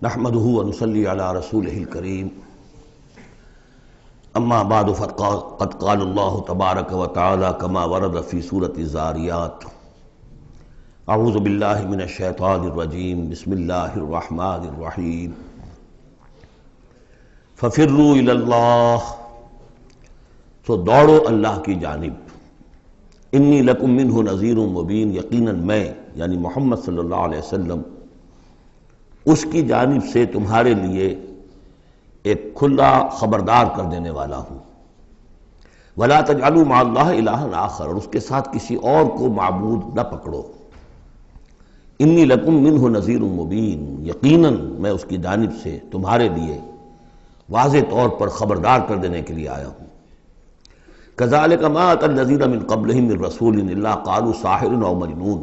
نحمده ونصلي على رسوله الكريم اما بعد فقد قال الله تبارك وتعالى كما ورد في سورة الزاريات اعوذ بالله من الشيطان الرجيم بسم الله الرحمن الرحيم ففروا الى الله تو دوڑو اللہ کی جانب انی لکم منہ نذیر مبین یقیناً میں یعنی محمد صلی اللہ علیہ وسلم اس کی جانب سے تمہارے لیے ایک کھلا خبردار کر دینے والا ہوں وَلَا تَجْعَلُوا مَعَ اللَّهِ إِلَٰهًا آخر اور اس کے ساتھ کسی اور کو معبود نہ پکڑو انی لکم منہ نذیر مبین یقیناً میں اس کی جانب سے تمہارے لیے واضح طور پر خبردار کر دینے کے لیے آیا ہوں كَذَلِكَ مَا أَتَى الَّذِينَ مِن قَبْلِهِم مِّن رَّسُولٍ إِلَّا قَالُوا سَاحِرٌ أَوْ مَجْنُونٌ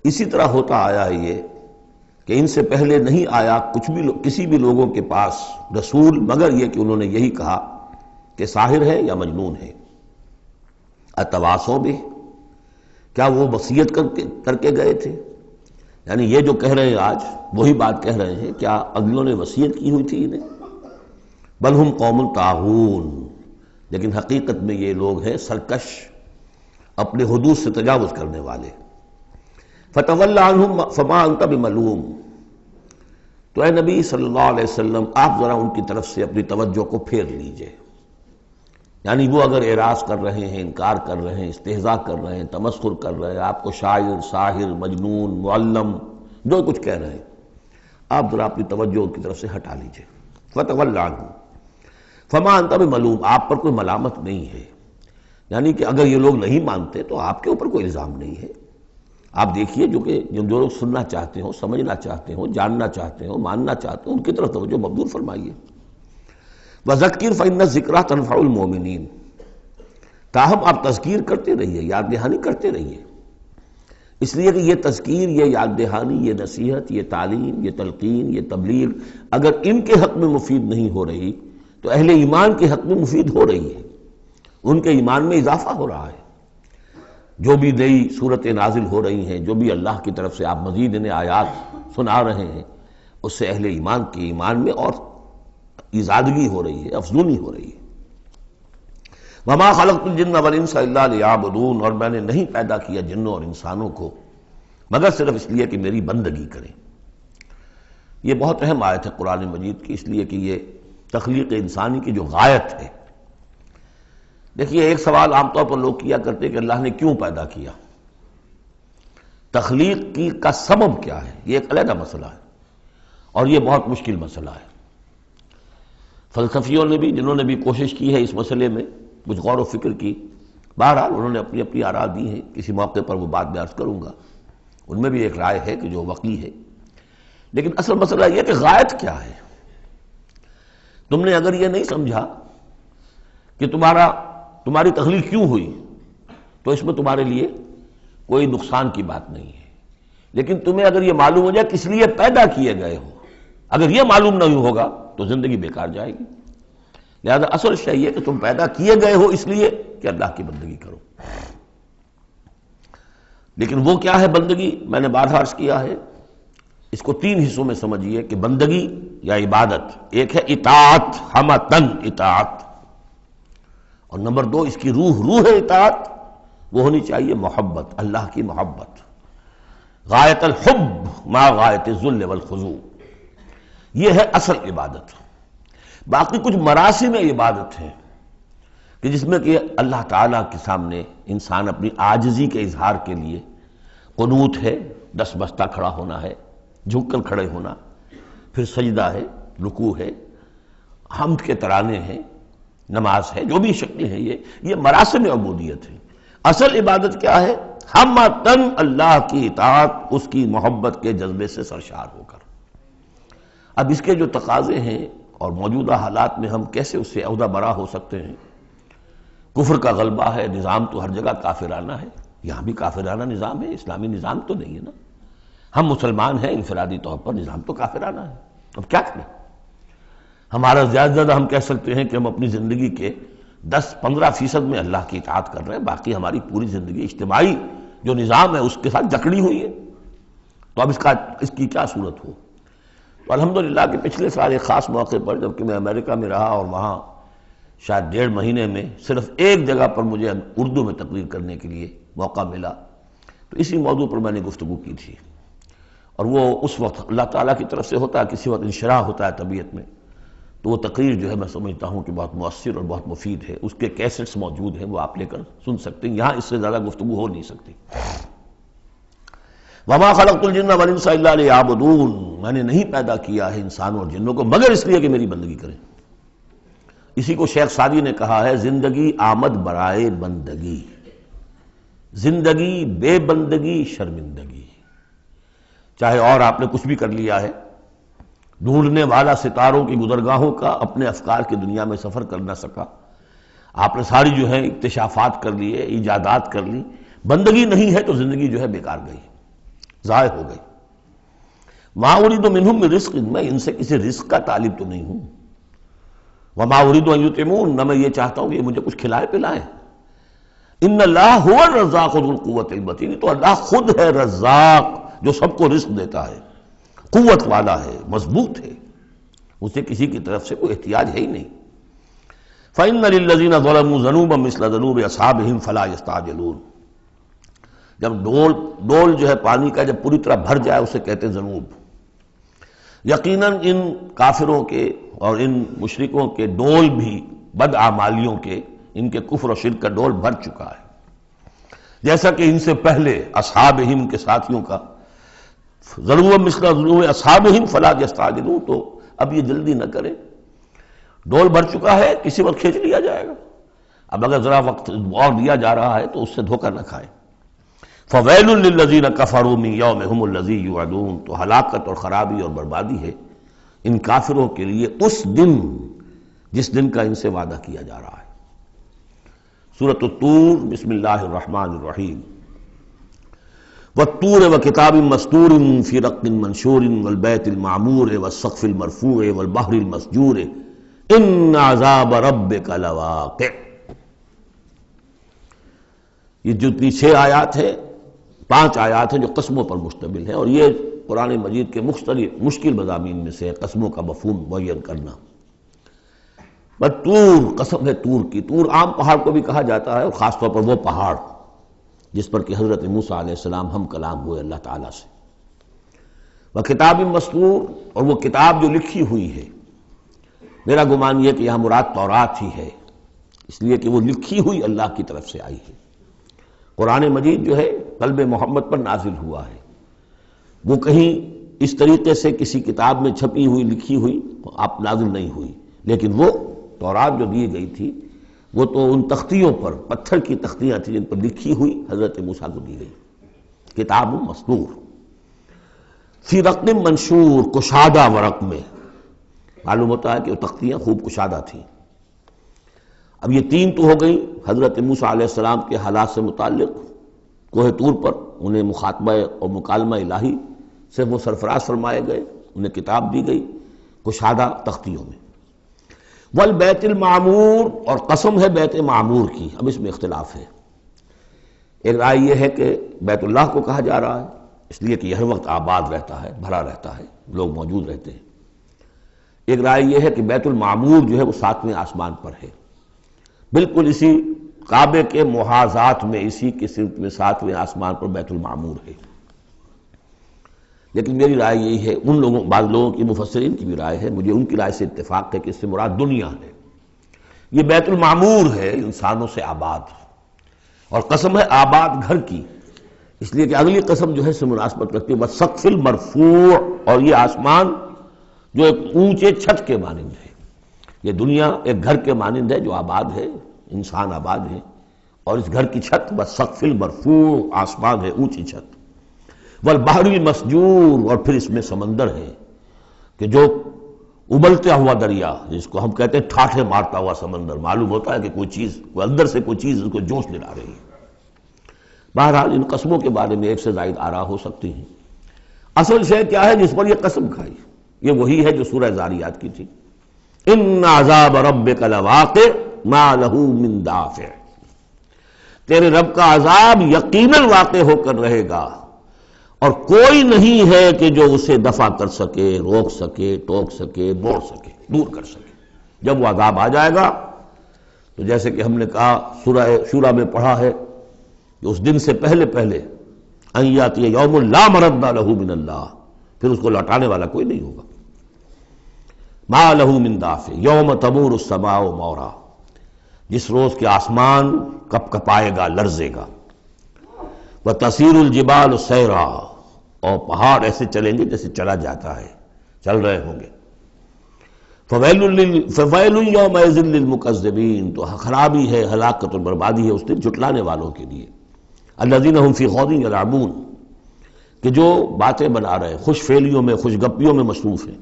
اسی طرح ہوتا آیا ہے یہ کہ ان سے پہلے نہیں آیا کسی بھی لوگوں کے پاس رسول مگر یہ کہ انہوں نے یہی کہا کہ ساحر ہے یا مجنون ہے اتواصوا بہ کیا وہ وصیت کر کے گئے تھے یعنی یہ جو کہہ رہے ہیں آج وہی بات کہہ رہے ہیں کیا اگلوں نے وصیت کی ہوئی تھی انہیں بل ہم قوم طاغون لیکن حقیقت میں یہ لوگ ہیں سرکش اپنے حدود سے تجاوز کرنے والے فتول عنہم فما انت بملوم تو اے نبی صلی اللہ علیہ وسلم آپ ذرا ان کی طرف سے اپنی توجہ کو پھیر لیجئے یعنی وہ اگر اعراض کر رہے ہیں انکار کر رہے ہیں استہزاء کر رہے ہیں تمسخر کر رہے ہیں آپ کو شاعر ساحر مجنون معلم جو کچھ کہہ رہے ہیں آپ ذرا اپنی توجہ ان کی طرف سے ہٹا لیجئے فتول عنہم فما انت بملوم آپ پر کوئی ملامت نہیں ہے یعنی کہ اگر یہ لوگ نہیں مانتے تو آپ کے اوپر کوئی الزام نہیں ہے آپ دیکھیے جو لوگ سننا چاہتے ہوں سمجھنا چاہتے ہوں جاننا چاہتے ہوں ماننا چاہتے ہوں ان کی طرف توجہ مبذول فرمائیے وَذَكِّرْ فَإِنَّ الذِّكْرَىٰ تَنفَعُ الْمُؤْمِنِينَ تاہم آپ تذکیر کرتے رہیے یاد دہانی کرتے رہیے اس لیے کہ یہ تذکیر یہ یاد دہانی یہ نصیحت یہ تعلیم یہ تلقین یہ تبلیغ اگر ان کے حق میں مفید نہیں ہو رہی تو اہل ایمان کے حق میں مفید ہو رہی ہے ان کے ایمان میں اضافہ ہو رہا ہے جو بھی نئی صورتیں نازل ہو رہی ہیں جو بھی اللہ کی طرف سے آپ مزید انہیں آیات سنا رہے ہیں اس سے اہل ایمان کے ایمان میں اور ایزادگی ہو رہی ہے افزونی ہو رہی ہے وَمَا خَلَقْتُ الْجِنَّ وَالْإِنسَ إِلَّا لِيَعْبُدُونَ اور میں نے نہیں پیدا کیا جنوں اور انسانوں کو مگر صرف اس لیے کہ میری بندگی کریں یہ بہت اہم آیت ہے قرآن مجید کی اس لیے کہ یہ تخلیق انسانی کی جو غایت ہے دیکھیے ایک سوال عام طور پر لوگ کیا کرتے کہ اللہ نے کیوں پیدا کیا تخلیق کا سبب کیا ہے یہ ایک علیحدہ مسئلہ ہے اور یہ بہت مشکل مسئلہ ہے فلسفیوں نے بھی جنہوں نے بھی کوشش کی ہے اس مسئلے میں کچھ غور و فکر کی بہرحال انہوں نے اپنی اپنی آراء دی ہیں کسی موقع پر وہ بات میں عرض کروں گا ان میں بھی ایک رائے ہے کہ جو وقی ہے لیکن اصل مسئلہ یہ کہ غایت کیا ہے تم نے اگر یہ نہیں سمجھا کہ تمہاری تخلیق کیوں ہوئی تو اس میں تمہارے لیے کوئی نقصان کی بات نہیں ہے لیکن تمہیں اگر یہ معلوم ہو جائے کس لیے پیدا کیے گئے ہو اگر یہ معلوم نہیں ہوگا تو زندگی بیکار جائے گی لہذا اصل شے یہ کہ تم پیدا کیے گئے ہو اس لیے کہ اللہ کی بندگی کرو لیکن وہ کیا ہے بندگی میں نے بارہا عرض کیا ہے اس کو تین حصوں میں سمجھیے کہ بندگی یا عبادت ایک ہے اطاعت حمتن اطاعت اور نمبر دو اس کی روح اطاعت وہ ہونی چاہیے محبت اللہ کی محبت غایت الحب ما غایت الذل والخضوع یہ ہے اصل عبادت باقی کچھ مراسم عبادت ہیں کہ جس میں کہ اللہ تعالیٰ کے سامنے انسان اپنی عاجزی کے اظہار کے لیے قنوت ہے دس بستہ کھڑا ہونا ہے جھک کر کھڑے ہونا پھر سجدہ ہے رکوع ہے حمد کے ترانے ہیں نماز ہے جو بھی شکلیں ہیں یہ مراسم عبودیت ہے اصل عبادت کیا ہے ہمتن اللہ کی اطاعت اس کی محبت کے جذبے سے سرشار ہو کر اب اس کے جو تقاضے ہیں اور موجودہ حالات میں ہم کیسے اس سے عہدہ برا ہو سکتے ہیں کفر کا غلبہ ہے نظام تو ہر جگہ کافرانہ ہے یہاں بھی کافرانہ نظام ہے اسلامی نظام تو نہیں ہے نا ہم مسلمان ہیں انفرادی طور پر نظام تو کافرانہ ہے اب کیا کریں ہمارا زیادہ زیادہ ہم کہہ سکتے ہیں کہ ہم اپنی زندگی کے 10-15% میں اللہ کی اطاعت کر رہے ہیں باقی ہماری پوری زندگی اجتماعی جو نظام ہے اس کے ساتھ جکڑی ہوئی ہے تو اب اس کی کیا صورت ہو الحمدللہ کہ پچھلے سال ایک خاص موقع پر جبکہ میں امریکہ میں رہا اور وہاں شاید 1.5 مہینے میں صرف ایک جگہ پر مجھے اردو میں تقریر کرنے کے لیے موقع ملا، تو اسی موضوع پر میں نے گفتگو کی تھی، اور وہ اس وقت اللہ تعالیٰ کی طرف سے ہوتا ہے، کسی وقت انشراح ہوتا ہے طبیعت میں، تو وہ تقریر جو ہے میں سمجھتا ہوں کہ بہت مؤثر اور بہت مفید ہے۔ اس کے کیسٹس موجود ہیں، وہ آپ لے کر سن سکتے ہیں، یہاں اس سے زیادہ گفتگو ہو نہیں سکتی۔ وَمَا خَلَقْتُ الْجِنَّ وَالْإِنسَ إِلَّا لِيَعْبُدُونَ، میں نے نہیں پیدا کیا ہے انسانوں اور جنوں کو مگر اس لیے کہ میری بندگی کریں۔ اسی کو شیخ سعدی نے کہا ہے، زندگی آمد برائے بندگی، زندگی بے بندگی شرمندگی۔ چاہے اور آپ نے کچھ بھی کر لیا ہے، ڈھونڈنے والا ستاروں کی گزرگاہوں کا اپنے افکار کی دنیا میں سفر کر نہ سکا، آپ نے ساری جو ہے اکتشافات کر لیے، ایجادات کر لی، بندگی نہیں ہے تو زندگی جو ہے بیکار گئی، ضائع ہو گئی۔ ما اريد منهم من رزق، میں ان سے کسی رزق کا طالب تو نہیں ہوں۔ وما اريد ان يطعمون، نہ میں یہ چاہتا ہوں کہ یہ مجھے کچھ کھلائے پلائیں۔ ان اللہ هو الرزاق ذو القوة المتین، تو اللہ خود ہے رزاق جو سب کو رزق دیتا ہے، قوت والا ہے، مضبوط ہے، اسے کسی کی طرف سے کوئی احتیاج ہے ہی نہیں۔ فإن للذین ظلموا ذنوبا مثل ذنوب اصحابهم فلا يستعجلون، جب ڈول جو ہے پانی کا جب پوری طرح بھر جائے اسے کہتے ہیں ذنوب۔ یقیناً ان کافروں کے اور ان مشرکوں کے ڈول بھی بدعمالیوں کے، ان کے کفر و شرک کا ڈول بھر چکا ہے، جیسا کہ ان سے پہلے اصحابہم کے ساتھیوں کا ذنوب مثل ذنوب اصحابہم فلا یستعجلون، تو اب یہ جلدی نہ کریں، ڈول بھر چکا ہے، کسی وقت کھینچ لیا جائے گا، اب اگر ذرا وقت اور دیا جا رہا ہے تو اس سے دھوکہ نہ کھائیں۔ فَوَيْلٌ لِّلَّذِينَ كَفَرُوا مِن يَوْمِهُمُ الَّذِي يُوعَدُونَ، تو ہلاکت اور خرابی اور بربادی ہے ان کافروں کے لیے اس دن جس دن کا ان سے وعدہ کیا جا رہا ہے۔ سورۃ الطور، بسم اللہ الرحمن الرحیم۔ وَالطُّورِ وَكِتَابٍ مَّسْطُورٍ فِي رَقٍّ مَّنشُورٍ وَالْبَيْتِ الْمَعْمُورِ وَالسَّقْفِ الْمَرْفُوعِ وَالْبَحْرِ الْمَسْجُورِ إِنَّ عَذَابَ رَبِّكَ لَوَاقِعٌ۔ یہ جو 6 آیات ہیں، 5 آیات ہیں جو قسموں پر مشتمل ہیں، اور یہ قرآن مجید کے مشکل مضامین میں سے ہے قسموں کا مفہوم معین کرنا۔ طور، قسم ہے طور کی، طور عام پہاڑ کو بھی کہا جاتا ہے، اور خاص طور پر وہ پہاڑ جس پر کہ حضرت موسیٰ علیہ السلام ہم کلام ہوئے اللہ تعالیٰ سے۔ وَكِتَابٍ مَّسْطُورٍ، اور وہ کتاب جو لکھی ہوئی ہے، میرا گمان یہ کہ یہاں مراد تورات ہی ہے، اس لیے کہ وہ لکھی ہوئی اللہ کی طرف سے آئی ہے۔ قرآن مجید جو ہے قلب محمد پر نازل ہوا ہے، وہ کہیں اس طریقے سے کسی کتاب میں چھپی ہوئی لکھی ہوئی آپ نازل نہیں ہوئی، لیکن وہ تورات جو دی گئی تھی وہ تو ان تختیوں پر، پتھر کی تختیاں تھیں جن پر لکھی ہوئی حضرت موسیٰ کو دی گئی۔ کتاب مسطور فی رق منشور، کشادہ ورق میں، معلوم ہوتا ہے کہ وہ تختیاں خوب کشادہ تھیں۔ اب یہ 3 تو ہو گئی حضرت موسیٰ علیہ السلام کے حالات سے متعلق، کوہ طور پر انہیں مخاطبہ اور مکالمہ الہی سے وہ سرفراز فرمائے گئے، انہیں کتاب دی گئی کشادہ تختیوں میں۔ والبیت المعمور، اور قسم ہے بیت معمور کی، اب اس میں اختلاف ہے۔ ایک رائے یہ ہے کہ بیت اللہ کو کہا جا رہا ہے اس لیے کہ یہ ہر وقت آباد رہتا ہے، بھرا رہتا ہے، لوگ موجود رہتے ہیں۔ ایک رائے یہ ہے کہ بیت المعمور جو ہے وہ 7ویں آسمان پر ہے، بالکل اسی کعبے کے محاذات میں، اسی کی سمت میں 7ویں آسمان پر بیت المعمور ہے۔ لیکن میری رائے یہی ہے، بعض لوگوں کی مفسرین کی بھی رائے ہے، مجھے ان کی رائے سے اتفاق ہے کہ اس سے مراد دنیا ہے، یہ بیت المعمور ہے انسانوں سے آباد، اور قسم ہے آباد گھر کی، اس لیے کہ اگلی قسم جو ہے سے مناسبت رکھتی ہے وَالسَّقْفِ الْمَرْفُوعِ، اور یہ آسمان جو ایک اونچے چھت کے مانند ہے، یہ دنیا ایک گھر کے مانند ہے جو آباد ہے، انسان آباد ہے، اور اس گھر کی چھت وَالسَّقْفِ الْمَرْفُوعِ، آسمان ہے، اونچی چھت، والبحر المسجور، اور پھر اس میں سمندر ہے کہ جو ابلتا ہوا دریا، جس کو ہم کہتے ہیں ٹھاٹھے مارتا ہوا سمندر، معلوم ہوتا ہے کہ کوئی چیز، کوئی اندر سے کوئی چیز اس کو جوش دلا رہی ہے۔ بہرحال ان قسموں کے بارے میں ایک سے زائد آراء ہو سکتی ہیں، اصل شے کیا ہے جس پر یہ قسم کھائی، یہ وہی ہے جو سورہ زاریات کی تھی، ان عذاب ربک لواقع ما لہ من دافع، تیرے رب کا عذاب یقیناً واقع ہو کر رہے گا، اور کوئی نہیں ہے کہ جو اسے دفع کر سکے، روک سکے، ٹوک سکے، موڑ سکے، دور کر سکے۔ جب وہ عذاب آ جائے گا تو جیسے کہ ہم نے کہا سورہ شورى میں پڑھا ہے کہ اس دن سے پہلے ان یاتی یوم لا مرد لہ من اللہ، پھر اس کو لوٹانے والا کوئی نہیں ہوگا۔ ما لہ من دافع یوم تمور السماء مورا، جس روز کے آسمان کپ کپائے گا، لرزے گا۔ وتسیر الجبال سیرا، اور پہاڑ ایسے چلیں گے جیسے چلا جاتا ہے، چل رہے ہوں گے۔ فویل یومئذ للمکذبین، تو خرابی ہے، ہلاکت اور بربادی ہے اس دن جھٹلانے والوں کے لیے۔ الذین هم فی خوض یلعبون، کہ جو باتیں بنا رہے، خوش فیلیوں میں، خوش گپیوں میں مصروف ہیں،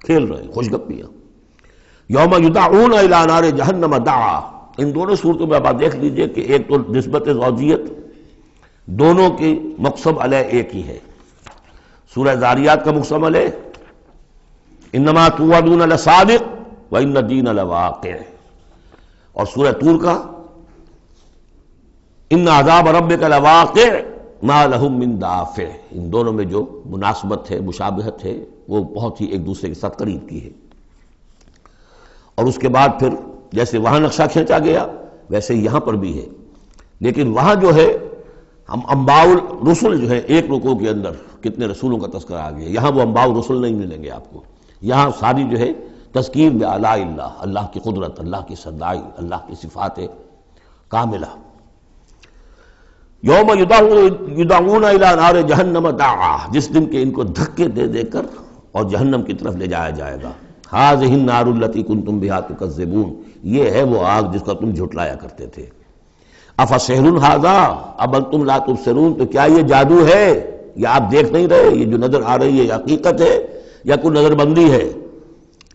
کھیل رہے ہیں خوش گپیاں۔ یوم یدعون الی نار جہنم دعا، ان دونوں صورتوں میں آپ دیکھ لیجئے کہ ایک تو نسبت زوجیت، دونوں کی مقسم علیہ ایک ہی ہے۔ سورہ ذاریات کا مقسم علیہ انما توعدون لصادق وان الدین لواقع، اور سورہ طور کا ان عذاب ربک لواقع ما لہم من دافع، ان دونوں میں جو مناسبت ہے، مشابہت ہے، وہ بہت ہی ایک دوسرے کے ساتھ قریب کی ہے۔ اور اس کے بعد پھر جیسے وہاں نقشہ کھینچا گیا ویسے یہاں پر بھی ہے، لیکن وہاں جو ہے ہم انباء الرسل جو ہے ایک رکوع کے اندر کتنے رسولوں کا تذکرہ آ گیا، یہاں وہ انباء الرسل نہیں ملیں گے آپ کو، یہاں ساری جو ہے تذکیر بآلاء اللہ، اللہ کی قدرت، اللہ کی صدائی، اللہ کی صفات کاملہ۔ یوم یدعون الی نار جہنم دعا، جس دن کے ان کو دھکے دے دے کر اور جہنم کی طرف لے جایا جائے گا۔ ھذہ النار التی کنتم بہا تکذبون، یہ ہے وہ آگ جس کا تم جھٹلایا کرتے تھے۔ افسحر ھذا ام انتم لا تبصرون، تو کیا یہ جادو ہے یا آپ دیکھ نہیں رہے، یہ جو نظر آ رہی ہے یہ حقیقت ہے یا کوئی نظر بندی ہے؟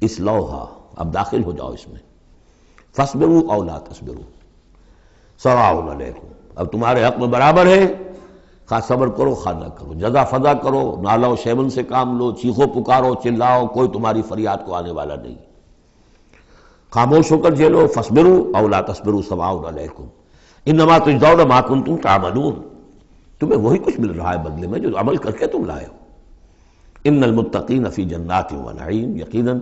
اصلوھا، اب داخل ہو جاؤ اس میں۔ فاصبروا او لا تصبروا سواء علیکم، اب تمہارے حق میں برابر ہے، خواہ صبر کرو خواہ نہ کرو، جزا فضا کرو، نالہ و شیون سے کام لو، چیخو پکارو، چلاؤ، کوئی تمہاری فریاد کو آنے والا نہیں، خاموش ہو کر جھیلو۔ فاصبروا او لا تصبروا سواء علیکم انما تجزون ما کنتم تعملون، تمہیں وہی کچھ مل رہا ہے بدلے میں جو عمل کر کے تم لائے ہو۔ ان المتقین فی جنات و نعیم، یقیناً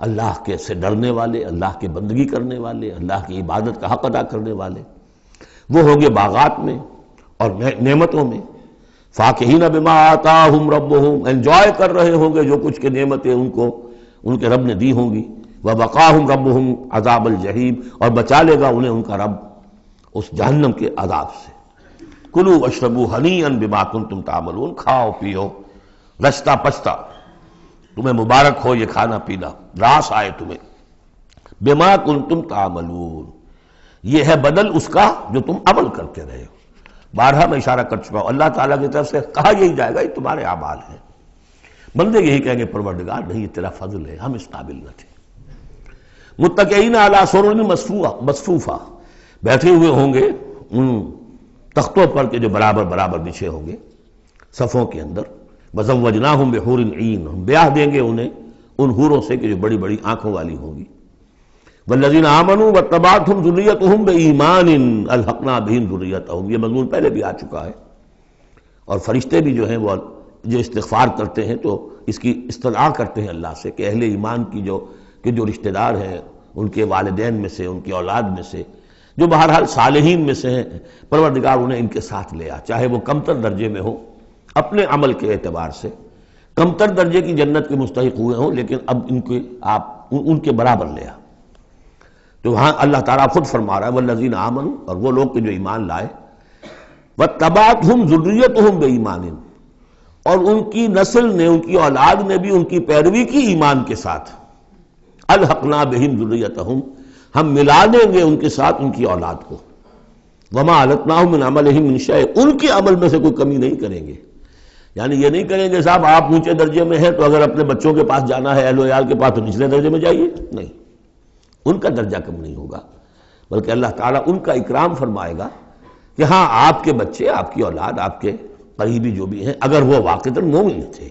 اللہ کے سے ڈرنے والے، اللہ کے بندگی کرنے والے، اللہ کی عبادت کا حق ادا کرنے والے، وہ ہوں گے باغات میں اور نعمتوں میں۔ فاکہین بما آتاہم ربہم، انجوائے کر رہے ہوں گے جو کچھ کے نعمتیں ان کو ان کے رب نے دی ہوں گی۔ وبقاہم ربہم عذاب الجحیم، اور بچا لے گا انہیں ان کا رب اس جہنم کے عذاب سے۔ کلوا واشربوا ہنیئا بما کنتم تعملون، کھاؤ پیو رچتا پچتا، تمہیں مبارک ہو یہ کھانا پینا، راس آئے تمہیں۔ بما کنتم تعملون، یہ ہے بدل اس کا جو تم عمل کرتے رہے ہو۔ بارہا میں اشارہ کر چکا ہوں، اللہ تعالیٰ کی طرف سے کہا یہی جائے گا یہ تمہارے اعمال ہیں، بندے یہی کہیں گے پروردگار نہیں یہ تیرا فضل ہے، ہم اس قابل نہ تھے۔ متکئین علی سرر مصفوفہ، بیٹھے ہوئے ہوں گے ان تختوں پر کے جو برابر برابر بچھے ہوں گے صفوں کے اندر۔ وزوجناہم بحور عین، ہم بیاہ دیں گے انہیں ان حوروں سے کہ جو بڑی بڑی آنکھوں والی ہوں گی۔ والذین آمنوا واتبعتہم ذریتہم بایمان الحقنا بہم ذریتہم، یہ مضمون پہلے بھی آ چکا ہے۔ اور فرشتے بھی جو ہیں وہ جو استغفار کرتے ہیں تو اس کی استدعا کرتے ہیں اللہ سے کہ اہل ایمان کی جو رشتہ دار ہیں ان کے والدین میں سے، ان کی اولاد میں سے، جو بہرحال صالحین میں سے ہیں، پروردگار انہیں ان کے ساتھ لے آ، چاہے وہ کمتر درجے میں ہو اپنے عمل کے اعتبار سے، کمتر درجے کی جنت کے مستحق ہوئے ہوں، لیکن اب ان کے آپ ان کے برابر لے آ۔ تو وہاں اللہ تعالیٰ خود فرما رہا ہے والذین آمنوا، اور وہ لوگ کہ جو ایمان لائے، واتبعتہم ذریتہم بایمان، اور ان کی نسل نے، ان کی اولاد نے بھی ان کی پیروی کی ایمان کے ساتھ، الحقنا بہم ذریتہم، ہم ملا دیں گے ان کے ساتھ ان کی اولاد کو، وما علتناہم من عملہم من شیء، ان کے عمل میں سے کوئی کمی نہیں کریں گے۔ یعنی یہ نہیں کریں گے صاحب آپ اونچے درجے میں ہیں تو اگر اپنے بچوں کے پاس جانا ہے اہل و عیال کے پاس تو نچلے درجے میں جائیے، نہیں، ان کا درجہ کم نہیں ہوگا، بلکہ اللہ تعالیٰ ان کا اکرام فرمائے گا کہ ہاں آپ کے بچے، آپ کی اولاد، آپ کے قریبی جو بھی ہیں، اگر وہ واقعتاً مومن تھے،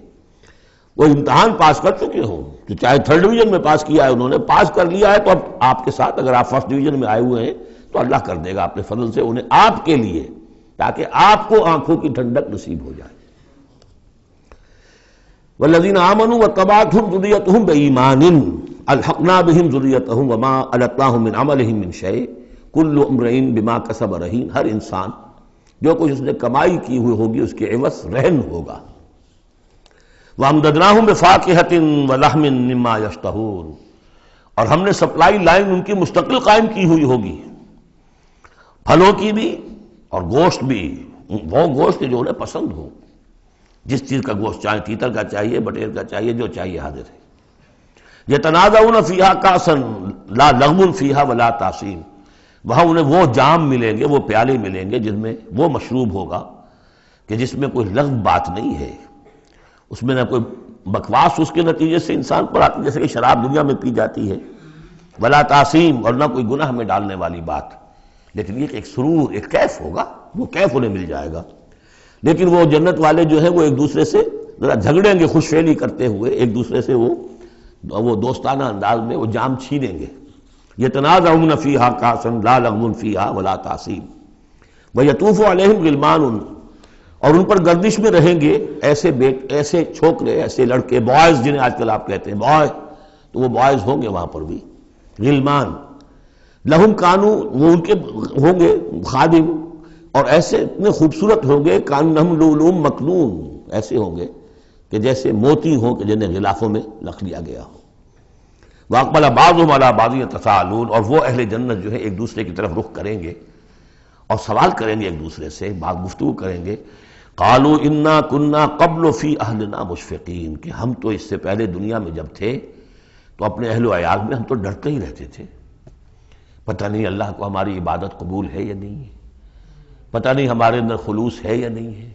وہ امتحان پاس کر چکے ہوں، تو چاہے 3rd ڈویژن میں پاس کیا ہے انہوں نے، پاس کر لیا ہے تو اب آپ کے ساتھ اگر آپ 1st ڈویژن میں آئے ہوئے ہیں تو اللہ کر دے گا اپنے فضل سے انہیں آپ کے لیے، تاکہ آپ کو آنکھوں کی ٹھنڈک نصیب ہو جائے۔ والذین آمنوا واتبعتهم ذریتهم بإیمان الحقنا بهم ذریتهم وما ألتناهم من عملهم من شیء کل امرئ بما کسب رہین، ہر انسان جو کچھ اس نے کمائی کی ہوئی ہوگی اس کے عوض رہن ہوگا۔ وَأَمْدَدْنَاهُمْ بِفَاكِهَةٍ وَلَحْمٍ مِّمَّا يَشْتَهُونَ، اور ہم نے سپلائی لائن ان کی مستقل قائم کی ہوئی ہوگی، پھلوں کی بھی اور گوشت بھی، وہ گوشت جو انہیں پسند ہو، جس چیز کا گوشت چاہے، تیتر کا چاہیے، بٹیر کا چاہیے، جو چاہیے حاضر ہے۔ یتنازعون فیہا کاسا لا لغو فیہا ولا تاثیم، وہاں انہیں وہ جام ملیں گے، وہ پیالے ملیں گے جن میں وہ مشروب ہوگا کہ جس میں کوئی لغو بات نہیں ہے، اس میں نہ کوئی بکواس اس کے نتیجے سے انسان پر آتی جیسے کہ شراب دنیا میں پی جاتی ہے، ولا تعصیم، اور نہ کوئی گناہ میں ڈالنے والی بات، لیکن یہ کہ ایک سرور، ایک کیف ہوگا، وہ کیف انہیں مل جائے گا۔ لیکن وہ جنت والے جو ہیں وہ ایک دوسرے سے ذرا جھگڑیں گے، خوش فہمی کرتے ہوئے ایک دوسرے سے وہ دوستانہ انداز میں وہ جام چھینیں گے۔ یتنازعون فیہا کاسا لا لغو فیہا ولا تعصیم ویطوف علیہم غلمان، اور ان پر گردش میں رہیں گے ایسے چھوکرے، ایسے لڑکے، بوائز جنہیں آج کل آپ کہتے ہیں بوائے، تو وہ بوائز ہوں گے وہاں پر بھی، غلمان لہم کانو، وہ ان کے ہوں گے خادم، اور ایسے اتنے خوبصورت ہوں گے کانہم لؤلؤ مکنون، ایسے ہوں گے کہ جیسے موتی ہوں کہ جنہیں غلافوں میں رکھ لیا گیا ہو۔ واقبل بعضهم على بعض يتساءلون، اور وہ اہل جنت جو ہے ایک دوسرے کی طرف رخ کریں گے اور سوال کریں گے ایک دوسرے سے، بات گفتگو کریں گے، قالوا انا كنا قبل في اهلنا مشفقین، کہ ہم تو اس سے پہلے دنیا میں جب تھے تو اپنے اہل و عیال میں ہم تو ڈرتے ہی رہتے تھے، پتہ نہیں اللہ کو ہماری عبادت قبول ہے یا نہیں ہے، پتہ نہیں ہمارے اندر خلوص ہے یا نہیں ہے،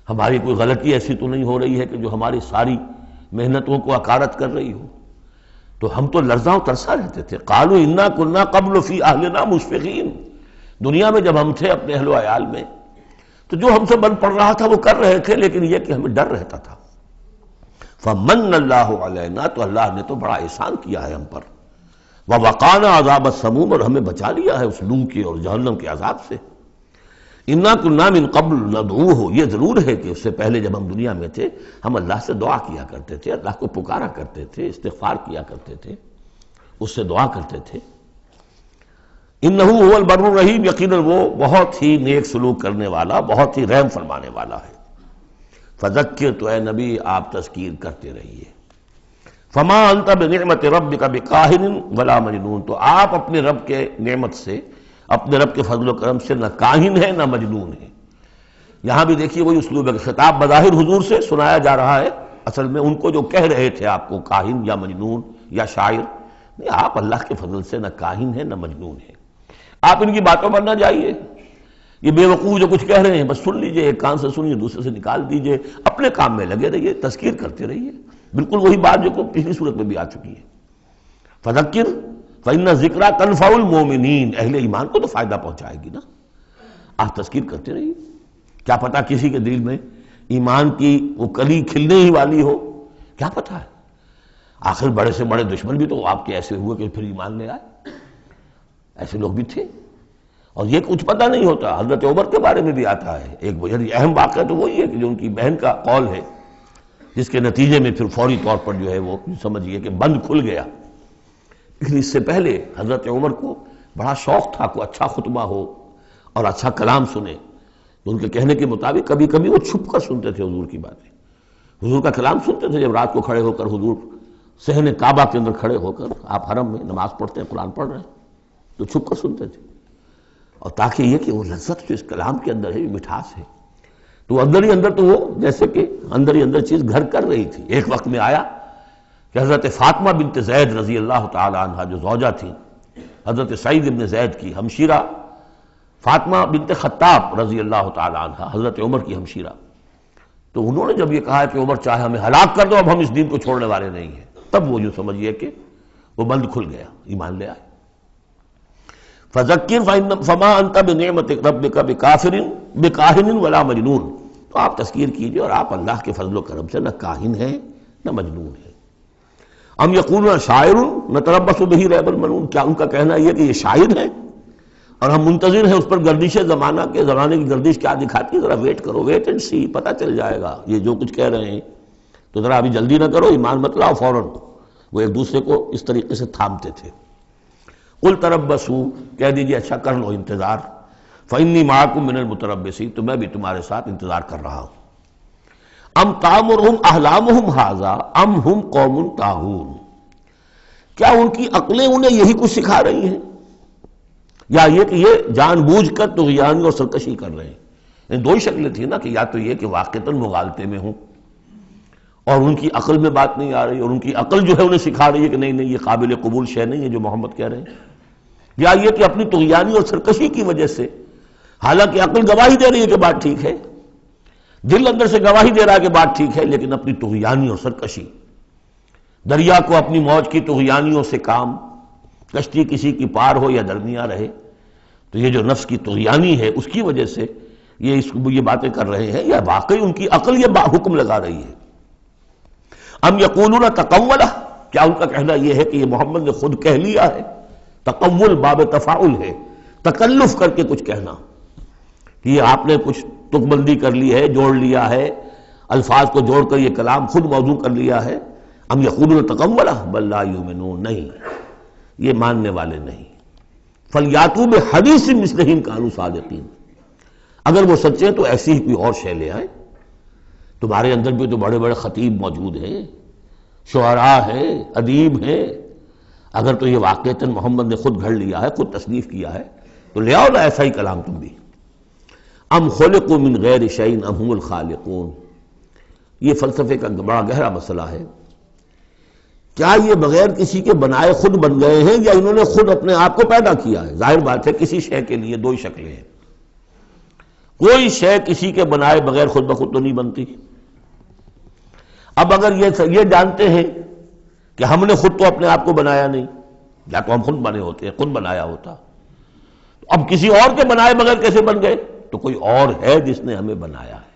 ہماری کوئی غلطی ایسی تو نہیں ہو رہی ہے کہ جو ہماری ساری محنتوں کو عکارت کر رہی ہو، تو ہم تو لرزاں و ترسا رہتے تھے۔ قالوا انا كنا قبل في اهلنا مشفقین، دنیا میں جب ہم تھے اپنے اہل و عیال میں تو جو ہم سے بن پڑ رہا تھا وہ کر رہے تھے، لیکن یہ کہ ہمیں ڈر رہتا تھا۔ فمن اللہ علینا، تو اللہ نے تو بڑا احسان کیا ہے ہم پر، ووقانا عذاب السموم، اور ہمیں بچا لیا ہے اس لو کے اور جہنم کے عذاب سے۔ انا كنا من قبل ندعوہ، یہ ضرور ہے کہ اس سے پہلے جب ہم دنیا میں تھے ہم اللہ سے دعا کیا کرتے تھے، اللہ کو پکارا کرتے تھے، استغفار کیا کرتے تھے، اس سے دعا کرتے تھے۔ انہ هو البر الرحیم، یقیناً وہ بہت ہی نیک سلوک کرنے والا، بہت ہی رحم فرمانے والا ہے۔ فذکر، تو اے نبی آپ تذکیر کرتے رہیے۔ فما انت بنعمت ربک بکاہن ولا مجنون، تو آپ اپنے رب کے نعمت سے، اپنے رب کے فضل و کرم سے نہ کاہن ہے نہ مجنون ہے۔ یہاں بھی دیکھیے وہی اسلوب ہے، خطاب بظاہر حضور سے سنایا جا رہا ہے، اصل میں ان کو جو کہہ رہے تھے آپ کو کاہن یا مجنون یا شاعر، نہیں، آپ اللہ کے فضل سے نہ کاہن ہے نہ مجنون ہے، آپ ان کی باتوں پر نہ جائیے، یہ بے وقوف جو کچھ کہہ رہے ہیں بس سن لیجئے، ایک کان سے سنیے دوسرے سے نکال دیجئے، اپنے کام میں لگے رہیے، تذکیر کرتے رہیے، بالکل وہی بات جو پچھلی صورت میں بھی آ چکی ہے۔ فذکر فإن الذکریٰ تنفع المؤمنین، اہل ایمان کو تو فائدہ پہنچائے گی نا، آپ تذکیر کرتے رہیے، کیا پتہ کسی کے دل میں ایمان کی وہ کلی کھلنے ہی والی ہو، کیا پتہ ہے، آخر بڑے سے بڑے دشمن بھی تو آپ کے ایسے ہوئے کہ پھر ایمان لے آئے، ایسے لوگ بھی تھے، اور یہ کچھ پتہ نہیں ہوتا۔ حضرت عمر کے بارے میں بھی آتا ہے ایک بہت اہم واقعہ، تو وہی ہے کہ جو ان کی بہن کا قول ہے، جس کے نتیجے میں پھر فوری طور پر جو ہے وہ سمجھیے کہ بند کھل گیا، لیکن اس سے پہلے حضرت عمر کو بڑا شوق تھا کوئی اچھا خطبہ ہو اور اچھا کلام سنے، تو ان کے کہنے کے مطابق کبھی کبھی وہ چھپ کر سنتے تھے حضور کی باتیں، حضور کا کلام سنتے تھے، جب رات کو کھڑے ہو کر حضور صحن کعبہ کے اندر کھڑے ہو کر آپ حرم میں نماز پڑھتے ہیں، قرآن پڑھ رہے ہیں، تو چھپ کر سنتے تھے، اور تاکہ یہ کہ وہ لذت جو اس کلام کے اندر ہے، یہ مٹھاس ہے، تو اندر ہی اندر تو وہ جیسے کہ اندر ہی اندر چیز گھر کر رہی تھی۔ ایک وقت میں آیا کہ حضرت فاطمہ بنت زید رضی اللہ تعالی عنہ جو زوجہ تھی حضرت سعید بن زید کی ہمشیرہ، فاطمہ بنت خطاب رضی اللہ تعالی عنہ حضرت عمر کی ہمشیرہ، تو انہوں نے جب یہ کہا کہ عمر چاہے ہمیں ہلاک کر دو، اب ہم اس دین کو چھوڑنے والے نہیں ہیں، تب وہ یوں سمجھیے کہ وہ بند کھل گیا، ایمان لے آئے۔ فَذَكِّرْ فَمَا أَنْتَ بِنِعْمَةِ رَبِّكَ بِكَاهِنٍ وَلَا مَجْنُونٍ، تو آپ تذکیر کیجئے اور آپ اللہ کے فضل و کرم سے نہ کاہن ہیں نہ مجنون ہیں۔ ام یقولون شاعر نتربص بہ ریب المنون، کیا ان کا کہنا یہ کہ یہ شاعر ہے اور ہم منتظر ہیں اس پر گردش زمانہ کے، زمانے کی گردش کیا دکھاتی ہے، ذرا ویٹ کرو، ویٹ اینڈ سی، پتہ چل جائے گا یہ جو کچھ کہہ رہے ہیں تو ذرا ابھی جلدی نہ کرو، ایمان مت لاؤ فوراً۔ وہ ایک دوسرے کو اس طریقے سے تھامتے تھے۔ قل تربصوا، کہہ دیجیے اچھا کر لو انتظار، فإنی معکم من المتربصین، تو میں بھی تمہارے ساتھ انتظار کر رہا ہوں۔ ام تامرہم احلامہم ھذا ام ہم قوم طاغون، کیا ان کی عقلیں انہیں یہی کچھ سکھا رہی ہیں، یا یہ کہ یہ جان بوجھ کر طغیانی اور سرکشی کر رہے ہیں؟ ان دو ہی شکلیں تھیں نا، کہ یا تو یہ کہ واقعتاً مغالطے میں ہوں اور ان کی عقل میں بات نہیں آ رہی، اور ان کی عقل جو ہے انہیں سکھا رہی ہے کہ نہیں نہیں یہ قابل قبول شے نہیں ہے جو محمد کہہ رہے ہیں، یا یہ کہ اپنی طغیانی اور سرکشی کی وجہ سے، حالانکہ عقل گواہی دے رہی ہے کہ بات ٹھیک ہے، دل اندر سے گواہی دے رہا ہے کہ بات ٹھیک ہے، لیکن اپنی طغیانی اور سرکشی، دریا کو اپنی موج کی طغیانیوں سے کام، کشتی کسی کی پار ہو یا درمیاں رہے، تو یہ جو نفس کی طغیانی ہے اس کی وجہ سے یہ باتیں کر رہے ہیں، یا واقعی ان کی عقل یہ حکم لگا رہی ہے؟ ام یقولون تقولہ، کیا ان کا کہنا یہ ہے کہ یہ محمد نے خود کہہ لیا ہے؟ تقول باب تفاعل ہے، تکلف کر کے کچھ کہنا، کہ یہ آپ نے کچھ تک بندی کر لی ہے، جوڑ لیا ہے، الفاظ کو جوڑ کر یہ کلام خود موضوع کر لیا ہے۔ ام یقولون تقولہ بل لا یؤمنون، نہیں یہ ماننے والے نہیں۔ فلیاتوا بحدیث مثلہ ان کانوا صادقین، اگر وہ سچے تو ایسی ہی کوئی اور شے لے آئے۔ تمہارے اندر بھی تو بڑے بڑے خطیب موجود ہیں، شعراء ہیں، ادیب ہیں، اگر تو یہ واقعتاً محمد نے خود گھڑ لیا ہے، خود تصنیف کیا ہے، تو لے آؤ نا ایسا ہی کلام تم بھی۔ ام خلقوا من غیر شیء ام هم الخالقون، یہ فلسفے کا بڑا گہرا مسئلہ ہے۔ کیا یہ بغیر کسی کے بنائے خود بن گئے ہیں، یا انہوں نے خود اپنے آپ کو پیدا کیا ہے؟ ظاہر بات ہے کسی شے کے لیے دو ہی شکلیں ہیں، کوئی شے کسی کے بنائے بغیر خود بخود تو نہیں بنتی۔ اب اگر یہ جانتے ہیں کہ ہم نے خود تو اپنے آپ کو بنایا نہیں، یا تو ہم خود بنے ہوتے ہیں، خود بنایا ہوتا، تو اب کسی اور کے بنائے بغیر کیسے بن گئے؟ تو کوئی اور ہے جس نے ہمیں بنایا ہے۔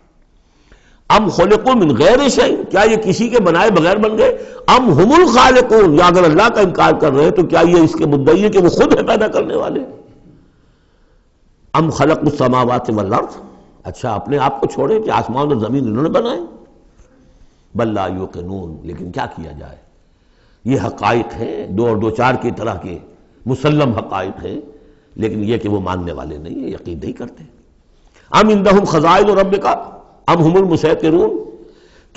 ام خلقوا من غیر شیء، کیا یہ کسی کے بنائے بغیر بن گئے؟ ام هم الخالقون، یا اگر اللہ کا انکار کر رہے ہیں تو کیا یہ اس کے مدعی ہے کہ وہ خود ہے پیدا کرنے والے؟ ام خلقوا السماوات والارض، اچھا اپنے آپ کو چھوڑے کہ آسمان اور زمین انہوں نے بنائے؟ بل لا یوقنون، لیکن کیا کیا جائے، یہ حقائق ہیں، دو اور دو چار کی طرح کے مسلم حقائق ہیں، لیکن یہ کہ وہ ماننے والے نہیں ہیں، یقین نہیں کرتے۔ ام عندہم خزائن ربک ام ہم المسیطرون،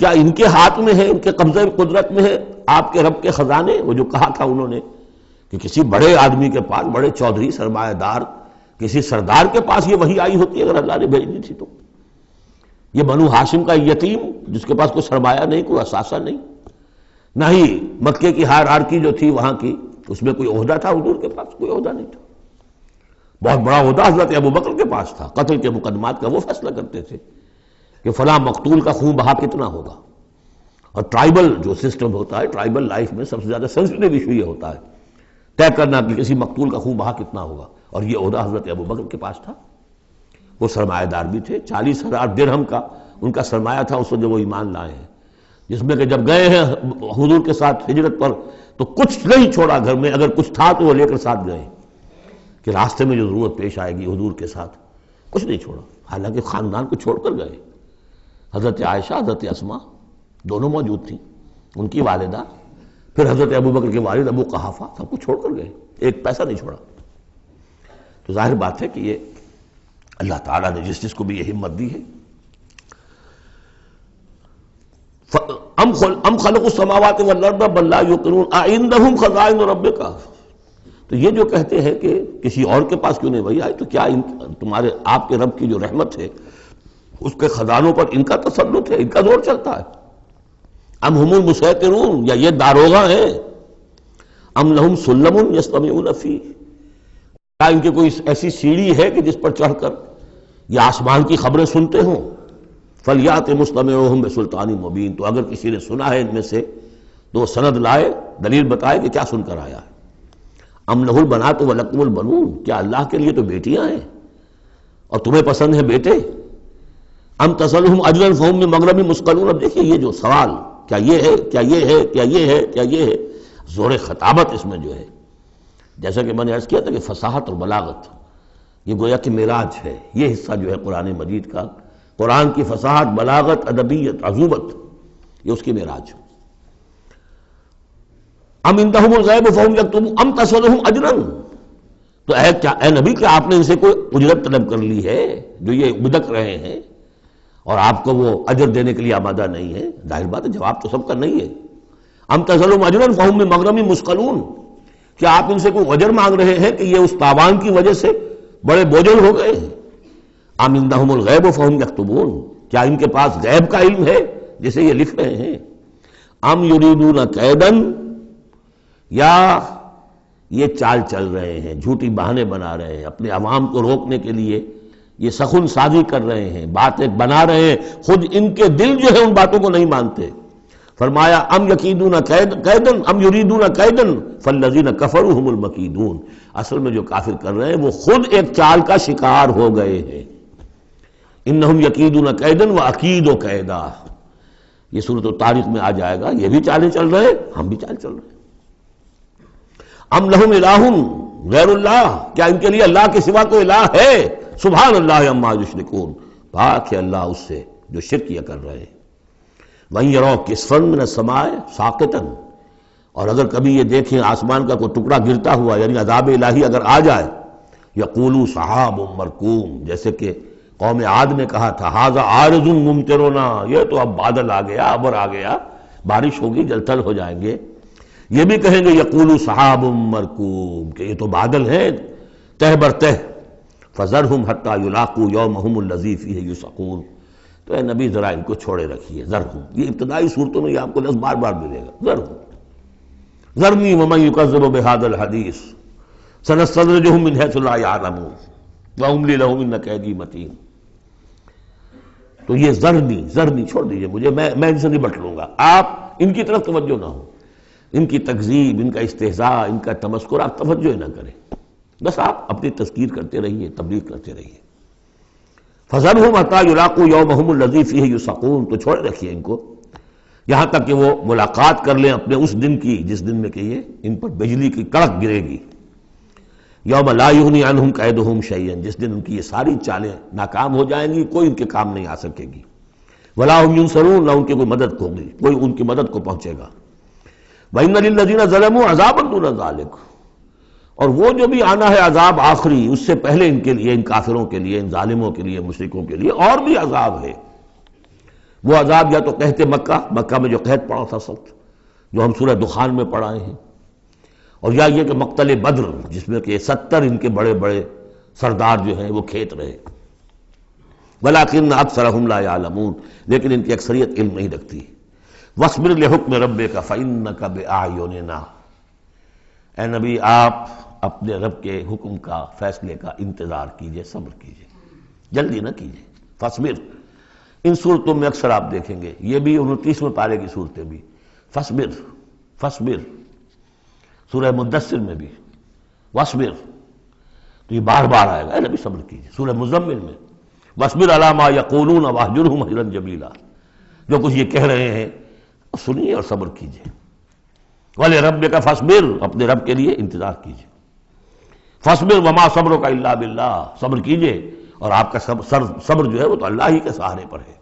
کیا ان کے ہاتھ میں ہے، ان کے قبضہ قدرت میں ہے آپ کے رب کے خزانے؟ وہ جو کہا تھا انہوں نے کہ کسی بڑے آدمی کے پاس، بڑے چودھری سرمایہ دار کسی سردار کے پاس یہ وحی آئی ہوتی ہے اگر اللہ نے بھیجنی تھی تو۔ یہ بنو ہاشم کا یتیم جس کے پاس کوئی سرمایہ نہیں، کوئی اثاثہ نہیں، نہ ہی مکے کی ہائرارکی جو تھی وہاں کی اس میں کوئی عہدہ تھا، حضور کے پاس کوئی عہدہ نہیں تھا۔ بہت بڑا عہدہ حضرت ابوبکر کے پاس تھا، قتل کے مقدمات کا وہ فیصلہ کرتے تھے کہ فلاں مقتول کا خون بہا کتنا ہوگا، اور ٹرائبل جو سسٹم ہوتا ہے، ٹرائبل لائف میں سب سے زیادہ سینسٹیو ایشو یہ ہوتا ہے طے کرنا کہ کسی مقتول کا خون بہا کتنا ہوگا، اور یہ عہدہ حضرت ابوبکر کے پاس تھا۔ وہ سرمایہ دار بھی تھے، 40,000 درہم کا ان کا سرمایہ تھا اس وقت جب وہ ایمان لائے ہیں، جس میں کہ جب گئے ہیں حضور کے ساتھ ہجرت پر تو کچھ نہیں چھوڑا گھر میں، اگر کچھ تھا تو وہ لے کر ساتھ گئے کہ راستے میں جو ضرورت پیش آئے گی حضور کے ساتھ، کچھ نہیں چھوڑا، حالانکہ خاندان کو چھوڑ کر گئے۔ حضرت عائشہ، حضرت اسماء دونوں موجود تھیں، ان کی والدہ، پھر حضرت ابوبکر کے والد ابو قحافہ، سب کچھ چھوڑ کر گئے، ایک پیسہ نہیں چھوڑا۔ تو ظاہر بات ہے کہ یہ اللہ تعالیٰ نے جس کو بھی یہ ہمت دی ہے۔ ام خلقوا السماوات والارض بل لا یوقنون اعندہم خزائن ربک، تو یہ جو کہتے ہیں کہ کسی اور کے پاس کیوں نہیں وہی آئی، تو کیا تمہارے آپ کے رب کی جو رحمت ہے اس کے خزانوں پر ان کا تسلط ہے، ان کا زور چلتا ہے؟ ام ہم المسیطرون، یا یہ داروغہ ہیں؟ ام لہم سلم یستمعون فیہ، کیا ان کے کوئی ایسی سیڑھی ہے کہ جس پر چڑھ کر یہ آسمان کی خبریں سنتے ہوں؟ فلیات مستمعہم بسلطان مبین، تو اگر کسی نے سنا ہے ان میں سے تو وہ سند لائے، دلیل بتائے کہ کیا سن کر آیا ہے۔ ام لہ البنات ولکم البنون، کیا اللہ کے لیے تو بیٹیاں ہیں اور تمہیں پسند ہیں بیٹے؟ ام تسألہم اجرا فہم من مغرم مثقلون، اب دیکھیے یہ جو سوال، کیا یہ ہے، کیا یہ ہے، کیا یہ ہے، کیا یہ ہے، زور خطابت اس میں جو ہے، جیسا کہ میں نے عرض کیا تھا کہ فصاحت اور بلاغت یہ گویا کہ معراج ہے، یہ حصہ جو ہے قرآن مجید کا، قرآن کی فصاحت، بلاغت، ادبیت، عذوبت، یہ اس کی معراج. ام عندہم الغیب فہم یکتبون ام تسألہم اجرا، تو اے نبی کہ آپ نے ان سے کوئی اجرت طلب کر لی ہے جو یہ بدک رہے ہیں اور آپ کو وہ اجر دینے کے لیے آمادہ نہیں ہے؟ ظاہر بات ہے جواب تو سب کا نہیں ہے. ام تسألہم اجرا فہم من مغرم مثقلون، کیا آپ ان سے کوئی اجر مانگ رہے ہیں کہ یہ اس تاوان کی وجہ سے بڑے بوجھل ہو گئے ہیں؟ ام عندہم الغیب فہم یکتبون، کیا ان کے پاس غیب کا علم ہے جسے یہ لکھ رہے ہیں؟ ام یریدون کیدا، یا یہ چال چل رہے ہیں، جھوٹی بہانے بنا رہے ہیں، اپنے عوام کو روکنے کے لیے یہ سخن سازی کر رہے ہیں، باتیں بنا رہے ہیں، خود ان کے دل جو ہے ان باتوں کو نہیں مانتے. فرمایا ام یکیدون کیدا ام یریدون کیدا فالذین کفروا هم المکیدون، اصل میں جو کافر کر رہے ہیں وہ خود ایک چال کا شکار ہو گئے ہیں. انہم یکیدون کیدا واکید کیدا، یہ سورۃ الطارق میں آ جائے گا. یہ بھی چالیں چل رہے ہیں، ہم بھی چال چل رہے ہیں. ام لہم الہ غیر اللہ، کیا ان کے لیے اللہ کے سوا کوئی الہ ہے؟ سبحان اللہ عما یشرکون، پاک ہے اللہ اس سے جو شرک یہ کر رہے ہیں. وَإِن يَرَوْا كِسْفًا مِّنَ السَّمَاءِ سَاقِطًا، اور اگر کبھی یہ دیکھیں آسمان کا کوئی ٹکڑا گرتا ہوا، یعنی عذاب الہی اگر آ جائے، یقولوا سحاب مرکوم، جیسے کہ قوم عاد نے کہا تھا ھذا عارض ممطرنا، یہ تو اب بادل آ گیا، ابر آ گیا، بارش ہوگی، جل تھل ہو جائیں گے. یہ بھی کہیں گے یقولوا سحاب مرکوم، کہ یہ تو بادل ہیں تہ بر تہ. فذرہم حتی یلاقوا یومہم الذی فیہ یوثقون، تو اے نبی ذرا ان کو چھوڑے رکھیے. ذرہم، یہ ابتدائی صورتوں میں یہ آپ کو لفظ بار بار ملے گا. ذرہم ذرنی ومن یکذب بہذا الحدیث سنستدرجہم من حیث لا یعلمون واملی لہم ان کیدی متین. تو یہ ذرنی چھوڑ دیجئے مجھے، میں ان سے نبٹ لوں گا. آپ ان کی طرف توجہ نہ ہو، ان کی تکذیب، ان کا استہزاء، ان کا تمسخر آپ توجہ نہ کریں، بس آپ اپنی تذکیر کرتے رہیے، تبلیغ کرتے رہیے. فَذَرْهُمْ حَتَّىٰ يُلَاقُوا يَوْمَهُمُ الَّذِي فِيهِ يُوثَقُونَ، تو چھوڑے رکھیے ان کو یہاں تک کہ وہ ملاقات کر لیں اپنے اس دن کی جس دن میں کہ یہ ان پر بجلی کی کڑک گرے گی. یوم لا یغنی عنہم کیدہم شیئا، جس دن ان کی یہ ساری چالیں ناکام ہو جائیں گی، کوئی ان کے کام نہیں آ سکے گی. ولا هم ینصرون، نہ ان کی کوئی مدد ہوگی، کوئی ان کی مدد کو پہنچے گا. وَإِنَّ لِلَّذِينَ ظَلَمُوا عَذَابًا دُونَ ذَلِكَ، اور وہ جو بھی آنا ہے عذاب آخری، اس سے پہلے ان کے لیے، ان کافروں کے لیے، ان ظالموں کے لیے، مشرکوں کے لیے اور بھی عذاب ہے. وہ عذاب یا تو قحط مکہ میں جو قحط پڑا تھا سخت، جو ہم سورہ دخان میں پڑھائے ہیں، اور یا یہ کہ مقتل بدر جس میں کہ 70 ان کے بڑے بڑے سردار جو ہیں وہ کھیت رہے. وَلَٰكِنَّ أَكْثَرَهُمْ لَا يَعْلَمُونَ، لیکن ان کی اکثریت علم نہیں رکھتی. وَاصْبِرْ لِحُكْمِ رَبِّكَ فَإِنَّكَ بِأَعْيُنِنَا، اے نبی آپ اپنے رب کے حکم کا، فیصلے کا انتظار کیجئے، صبر کیجئے، جلدی نہ کیجئے. فَاصْبِرْ، ان صورتوں میں اکثر آپ دیکھیں گے، یہ بھی 29ویں پارے کی صورتیں بھی فَاصْبِرْ فَاصْبِرْ، سورہ مدثر میں بھی وَاصْبِرْ، تو یہ بار بار آئے گا، اے نبی صبر کیجئے. سورہ مزمل میں وَاصْبِرْ عَلَىٰ مَا يَقُولُونَ وَاهْجُرْهُمْ هَجْرًا جَمِيلًا، جو کچھ یہ کہہ رہے ہیں سنیے اور صبر کیجئے. وَلِرَبِّكَ فَاصْبِرْ، اپنے رب کے لیے انتظار کیجئے. فَاصْبِرْ وَمَا صَبْرُكَ إِلَّا بِاللَّهِ، صبر کیجئے اور آپ کا صبر جو ہے وہ تو اللہ ہی کے سہارے پر ہے.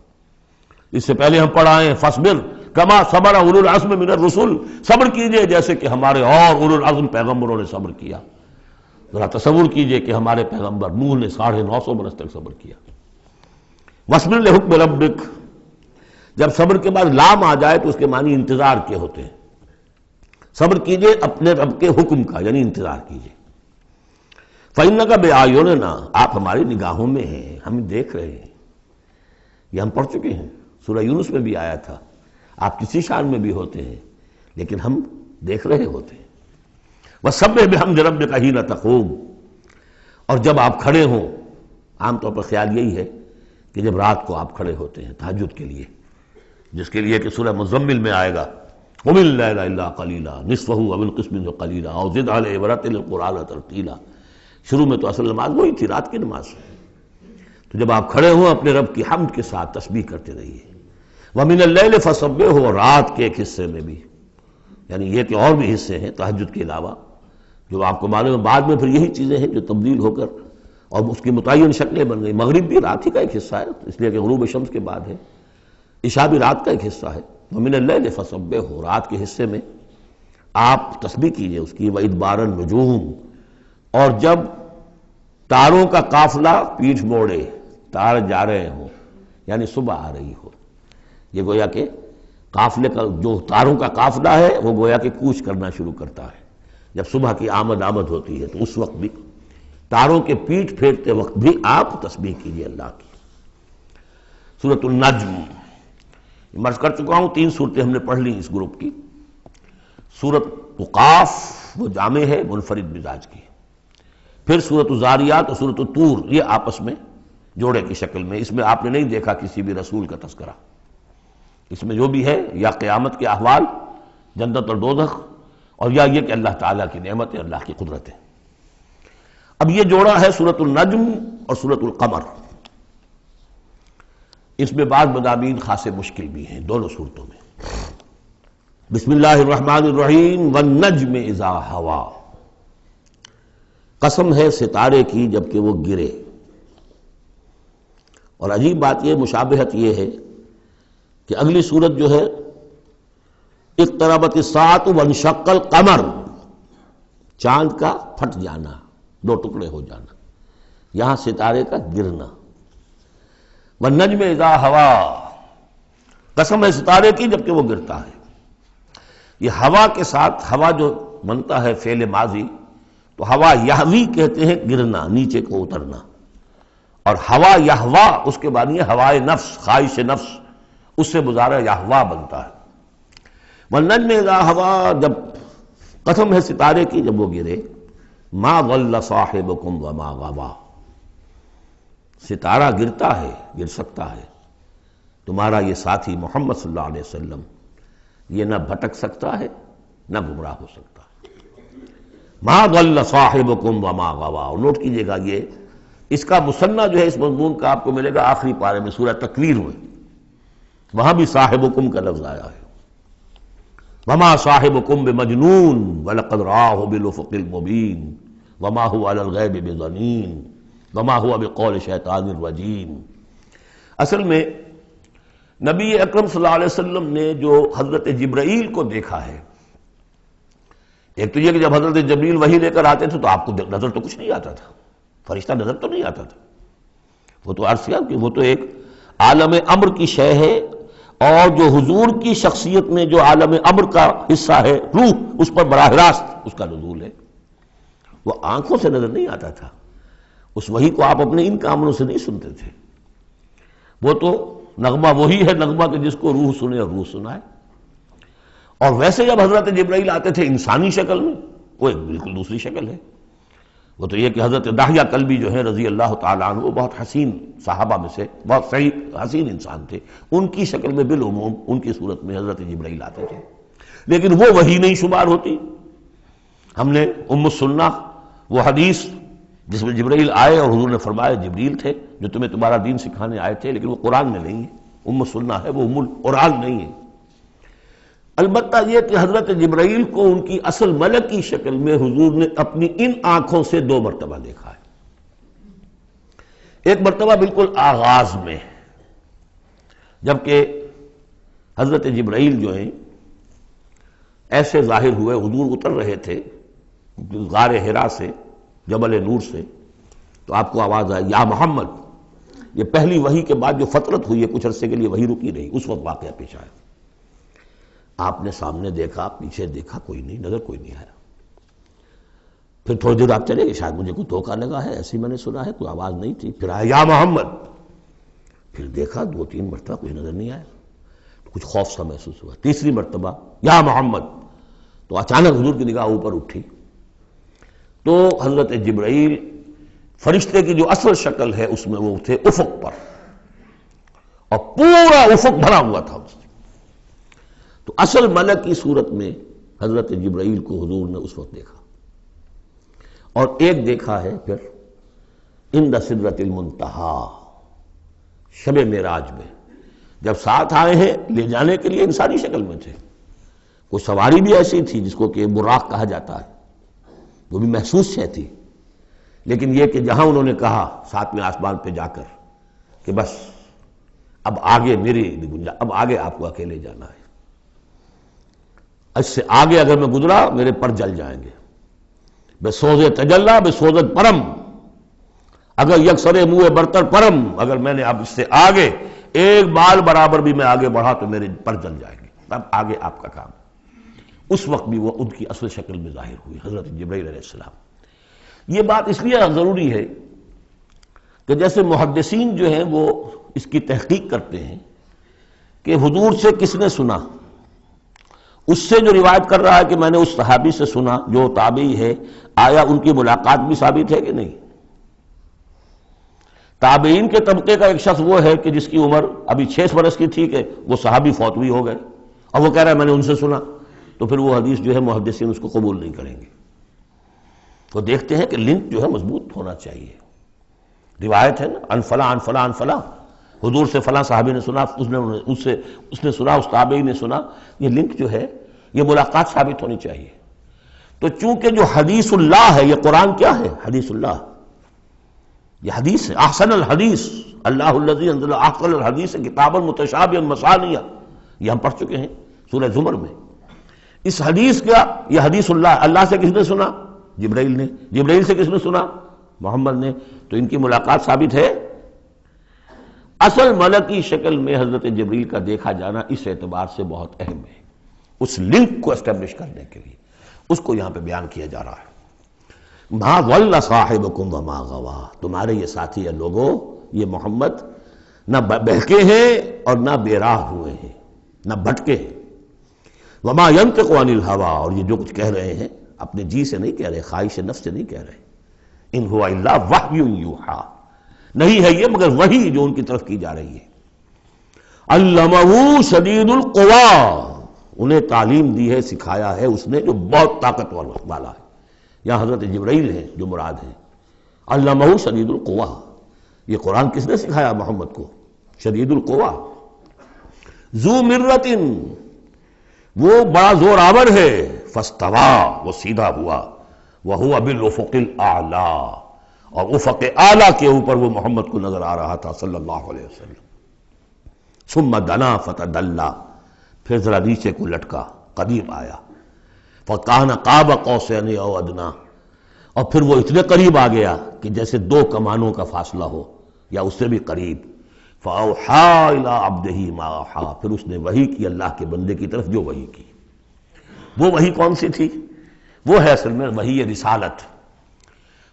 اس سے پہلے ہم پڑھائیں فَاصْبِرْ كَمَا صَبَرَ أُولُو الْعَزْمِ مِنَ الرُّسُلِ، صبر کیجئے جیسے کہ ہمارے اور اولو العزم پیغمبروں نے صبر کیا. ذرا تصور کیجئے کہ ہمارے پیغمبر نوح نے 950 برس تک صبر کیا. وَاصْبِرْ لِحُكْمِ رَبِّكَ، جب صبر کے بعد لام آ جائے تو اس کے معنی انتظار کے ہوتے ہیں. صبر کیجئے اپنے رب کے حکم کا، یعنی انتظار کیجئے. فَإِنَّكَ بِأَعْيُنِنَا، آپ ہماری نگاہوں میں ہیں، ہم دیکھ رہے ہیں. یہ ہم پڑھ چکے ہیں، سورہ یونس میں بھی آیا تھا. آپ کسی شان میں بھی ہوتے ہیں لیکن ہم دیکھ رہے ہوتے ہیں. وَسَبِّحْ بِحَمْدِ رَبِّكَ حِينَ تَقُومُ، اور جب آپ کھڑے ہوں، عام طور پر خیال یہی ہے کہ جب رات کو آپ کھڑے ہوتے ہیں تہجد کے لیے، جس کے لیے کہ سورہ مزمل میں آئے گا قُمِ اللَّيْلَ إِلَّا قَلِيلًا نِصْفَهُ أَوِ انقُصْ مِنْهُ قَلِيلًا أَوْ زِدْ عَلَيْهِ وَرَتِّلِ الْقُرْآنَ تَرْتِيلًا. شروع میں تو اصل نماز وہی تھی، رات کی نماز. تو جب آپ کھڑے ہوں اپنے رب کی حمد کے ساتھ تسبیح کرتے رہیے. وَمِنَ اللَّيْلِ فَسَبِّحْهُ، رات کے ایک حصے میں بھی، یعنی یہ کہ اور بھی حصے ہیں تہجد کے علاوہ جو آپ کو معلوم ہے. بعد میں پھر یہی چیزیں ہیں جو تبدیل ہو کر اور اس کی متعین شکلیں بن گئی. مغرب بھی رات ہی کا ایک حصہ ہے، اس لیے کہ غروب شمس کے بعد ہے. عشاء بھی رات کا ایک حصہ ہے. وَمِنَ اللَّيْلِ فَسَبِّحْهُ، رات کے حصے میں آپ تسبیح کیجئے اس کی، وَإِدْبَارَ النُّجُومِ، اور جب تاروں کا قافلہ پیٹھ موڑے، تار جا رہے ہوں یعنی صبح آ رہی ہو، یہ گویا کہ قافلے کا جو تاروں کا قافلہ ہے وہ گویا کہ کوچ کرنا شروع کرتا ہے جب صبح کی آمد ہوتی ہے، تو اس وقت بھی تاروں کے پیٹھ پھیرتے وقت بھی آپ تسبیح کیجئے اللہ کی۔ سورۃ النجم مرض کر چکا ہوں، 3 صورتیں ہم نے پڑھ لی اس گروپ کی۔ سورۃ قاف وہ جامع ہے منفرد مزاج کی، پھر سورۃ الذاریات اور سورۃ الطور یہ آپس میں جوڑے کی شکل میں، اس میں آپ نے نہیں دیکھا کسی بھی رسول کا تذکرہ، اس میں جو بھی ہے یا قیامت کے احوال، جنت اور دوزخ، اور یا یہ کہ اللہ تعالیٰ کی نعمت ہے، اللہ کی قدرت ہے۔ اب یہ جوڑا ہے سورۃ النجم اور سورۃ القمر، اس میں بعض مضامین خاصے مشکل بھی ہیں دونوں صورتوں میں۔ بسم اللہ الرحمن الرحیم، والنجم اذا ہوا، قسم ہے ستارے کی جب کہ وہ گرے۔ اور عجیب بات یہ، مشابہت یہ ہے کہ اگلی صورت جو ہے اقتربت الساعۃ وانشق القمر، چاند کا پھٹ جانا، 2 ٹکڑے ہو جانا، یہاں ستارے کا گرنا۔ والنجم اذا ہوا، قسم ہے ستارے کی جب کہ وہ گرتا ہے۔ یہ ہوا کے ساتھ، ہوا جو بنتا ہے فعل ماضی، تو ہوا یہوی کہتے ہیں گرنا، نیچے کو اترنا، اور ہوا یہوا اس کے معنی ہے ہوائے نفس، خواہش نفس، اس سے مضارع یہوا بنتا ہے۔ والنجم اذا ہوا، جب قسم ہے ستارے کی جب وہ گرے، ما ضل صاحبکم وما غوا، ستارہ گرتا ہے، گر سکتا ہے، تمہارا یہ ساتھی محمد صلی اللہ علیہ وسلم یہ نہ بھٹک سکتا ہے نہ گمراہ ہو سکتا ہے۔ ما ضل صاحبکم وما غوا، اور نوٹ کیجئے گا یہ اس کا مثنیٰ جو ہے اس مضمون کا آپ کو ملے گا آخری پارے میں سورہ تکویر میں، وہاں بھی صاحبکم کا لفظ آیا ہے۔ وما صاحبکم بمجنون ولقد رآہ بالافق المبین وما هو علی الغیب بضنین وما هو بقول شیطان الرجیم۔ اصل میں نبی اکرم صلی اللہ علیہ وسلم نے جو حضرت جبرائیل کو دیکھا ہے، ایک تو یہ کہ جب حضرت جبرائیل وحی لے کر آتے تھے تو آپ کو نظر تو کچھ نہیں آتا تھا، فرشتہ نظر تو نہیں آتا تھا، وہ تو عرض کیا کہ وہ تو ایک عالم امر کی شے ہے، اور جو حضور کی شخصیت میں جو عالم امر کا حصہ ہے روح، اس پر براہ راست اس کا نزول ہے، وہ آنکھوں سے نظر نہیں آتا تھا، اس وحی کو آپ اپنے ان کاموں سے نہیں سنتے تھے، وہ تو نغمہ وہی ہے نغمہ کہ جس کو روح سنے اور روح سنائے۔ اور ویسے جب حضرت جبرائیل آتے تھے انسانی شکل میں، وہ ایک بالکل دوسری شکل ہے، وہ تو یہ کہ حضرت دحیہ کلبی جو ہیں رضی اللہ تعالیٰ عنہ، وہ بہت حسین صحابہ میں سے بہت صحیح حسین انسان تھے، ان کی شکل میں بالعموم ان کی صورت میں حضرت جبرائیل آتے تھے، لیکن وہ وحی نہیں شمار ہوتی۔ ہم نے ام السنہ وہ حدیث جس میں جبرائیل آئے اور حضور نے فرمایا جبریل تھے جو تمہیں تمہارا دین سکھانے آئے تھے، لیکن وہ قرآن میں نہیں ہے، ام السنہ ہے، وہ ام القرآن نہیں ہے۔ البتہ یہ کہ حضرت جبرائیل کو ان کی اصل ملکی شکل میں حضور نے اپنی ان آنکھوں سے 2 مرتبہ دیکھا ہے۔ ایک مرتبہ بالکل آغاز میں، جبکہ حضرت جبرائیل جو ہیں ایسے ظاہر ہوئے، حضور اتر رہے تھے غار حرا سے، جبل نور سے، تو آپ کو آواز آئی یا محمد۔ یہ پہلی وحی کے بعد جو فترت ہوئی ہے، کچھ عرصے کے لیے وحی رکی رہی، اس وقت واقعہ پیش آیا۔ آپ نے سامنے دیکھا، پیچھے دیکھا، کوئی نہیں، نظر کوئی نہیں آیا۔ پھر تھوڑی دیر آپ چلے گئے، شاید مجھے کوئی دھوکہ لگا ہے، ایسی میں نے سنا ہے، کوئی آواز نہیں تھی، پھر آیا یا محمد، پھر دیکھا 2-3 مرتبہ کوئی نظر نہیں آیا، تو کچھ خوف سا محسوس ہوا۔ تیسری مرتبہ یا محمد، تو اچانک حضور کی نگاہ اوپر اٹھی، تو حضرت جبرائیل فرشتے کی جو اصل شکل ہے اس میں وہ تھے افق پر، اور پورا افق بھرا ہوا تھا اس سے۔ تو اصل ملک کی صورت میں حضرت جبرائیل کو حضور نے اس وقت دیکھا، اور ایک دیکھا ہے پھر عند سدرۃ المنتہا، شب معراج میں، جب ساتھ آئے ہیں لے جانے کے لیے انسانی شکل میں تھے، کوئی سواری بھی ایسی تھی جس کو کہ براق کہا جاتا ہے، وہ بھی محسوس شے تھی، لیکن یہ کہ جہاں انہوں نے کہا 7ویں آسمان پہ جا کر کہ بس اب آگے میری گنجائش، اب آگے آپ کو اکیلے جانا ہے، اس سے آگے اگر میں گزرا میرے پر جل جائیں گے. بے سوز تجلا بے سوزت پرم، اگر یکسر منہ برتر پرم، اگر میں نے اب اس سے آگے ایک بال برابر بھی میں آگے بڑھا تو میرے پر جل جائیں گے. اب آگے آپ کا کام. اس وقت بھی وہ ان کی اصل شکل میں ظاہر ہوئی حضرت جبرائیل علیہ السلام. یہ بات اس لیے ضروری ہے کہ جیسے محدثین جو ہیں وہ اس کی تحقیق کرتے ہیں کہ حضور سے کس نے سنا، اس سے جو روایت کر رہا ہے کہ میں نے اس صحابی سے سنا جو تابعی ہے، آیا ان کی ملاقات بھی ثابت ہے کہ نہیں؟ تابعین کے طبقے کا ایک شخص وہ ہے کہ جس کی عمر ابھی 6 برس کی تھی کہ وہ صحابی فوت بھی ہو گئے، اور وہ کہہ رہا ہے میں نے ان سے سنا، تو پھر وہ حدیث جو ہے محدثین اس کو قبول نہیں کریں گے. وہ دیکھتے ہیں کہ لنک جو ہے مضبوط ہونا چاہیے. روایت ہے نا، ان فلاں ان فلاں ان فلاں، حضور سے فلاں صحابی نے سنا، اس نے سنا، اس تابعی نے سنا. یہ لنک جو ہے یہ ملاقات ثابت ہونی چاہیے. تو چونکہ جو حدیث اللہ ہے، یہ قرآن کیا ہے؟ حدیث اللہ. یہ حدیث ہے، احسن الحدیث اللہ الذی انزل احسن الحدیث کتابا متشابہا مثانیہ، یہ ہم پڑھ چکے ہیں سورہ زمر میں. اس حدیث کا یہ حدیث اللہ سے کس نے سنا؟ جبرائیل نے. جبرائیل سے کس نے سنا؟ محمد نے. تو ان کی ملاقات ثابت ہے. اصل ملکی شکل میں حضرت جبریل کا دیکھا جانا اس اعتبار سے بہت اہم ہے، اس لنک کو اسٹیبلش کرنے کے لیے اس کو یہاں پہ بیان کیا جا رہا ہے. ما ضل صاحبکم وما غوا، تمہارے یہ ساتھی ہے لوگوں، یہ محمد نہ بہکے ہیں اور نہ بے راہ ہوئے ہیں، نہ بھٹکے ہیں. وما ينطق عن الهوى، اور یہ جو کچھ کہہ رہے ہیں اپنے جی سے نہیں کہہ رہے، خواہش نفس سے نہیں کہہ رہے. ان هو الا وحی یوحی، نہیں ہے یہ مگر وحی جو ان کی طرف کی جا رہی ہے. علمہ شدید القوی، انہیں تعلیم دی ہے، سکھایا ہے اس نے جو بہت طاقتور والا ہے. یہاں حضرت جبرائیل ہیں جو مراد ہیں. علمہ شدید القوی، یہ قرآن کس نے سکھایا محمد کو؟ شدید القوی. ذو مرۃ، وہ بڑا زور آور ہے. فاستوی، وہ سیدھا ہوا. وہو بالافق الاعلی، اور افق اعلیٰ کے اوپر وہ محمد کو نظر آ رہا تھا صلی اللہ علیہ وسلم. ثم دنا فتدلی، پھر ذرا نیچے کو لٹکا، قریب آیا. فکان قاب قوسین او ادنی، اور پھر وہ اتنے قریب آ گیا کہ جیسے 2 کمانوں کا فاصلہ ہو یا اس سے بھی قریب. فاوحی الی عبدہ ما اوحی، پھر اس نے وحی کی اللہ کے بندے کی طرف جو وحی کی. وہ وحی کون سی تھی؟ وہ ہے اصل میں وحی رسالت.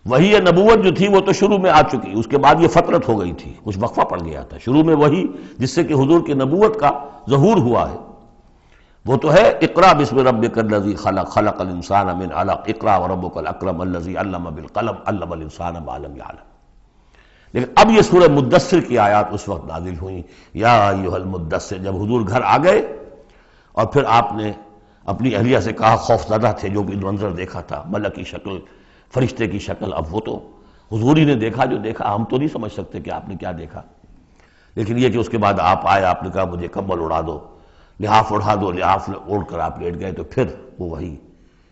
وحی نبوت جو تھی وہ تو شروع میں آ چکی، اس کے بعد یہ فترت ہو گئی تھی، کچھ وقفہ پڑ گیا تھا. شروع میں وحی جس سے کہ حضور کی نبوت کا ظہور ہوا ہے وہ تو ہے اقرا بسم ربک الذی خلق، خلق الانسان من علق، اقرا وربک الاکرم الذی علم بالقلم، علم الانسان ما لم یعلم. لیکن اب یہ سورہ مدثر کی آیات اس وقت نازل ہوئیں. یا ایھا المدثر، جب حضور گھر آ گئے اور پھر آپ نے اپنی اہلیہ سے کہا، خوف زدہ تھے، جو بھی منظر دیکھا تھا، ملک کی شکل، فرشتے کی شکل. اب وہ تو حضور ہی نے دیکھا جو دیکھا، ہم تو نہیں سمجھ سکتے کہ آپ نے کیا دیکھا. لیکن یہ کہ اس کے بعد آپ آئے، آپ نے کہا مجھے کمبل اڑا دو، لحاف اڑا دو، لحاف اوڑھ کر آپ لیٹ گئے. تو پھر وہ وہی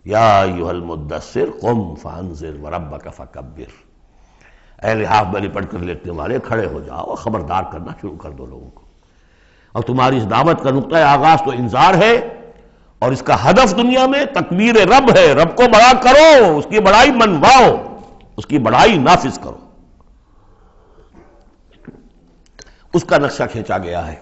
یا ایھا المدثر قم فانذر وربک فکبر، اے لحاف میں لپٹ کر لیٹنے والے کھڑے ہو جاؤ اور خبردار کرنا شروع کر دو لوگوں کو. اور تمہاری اس دعوت کا نقطۂ آغاز تو انذار ہے، اور اس کا ہدف دنیا میں تکبیر رب ہے. رب کو بڑا کرو، اس کی بڑائی منواؤ، اس کی بڑائی نافذ کرو. اس کا نقشہ کھینچا گیا ہے.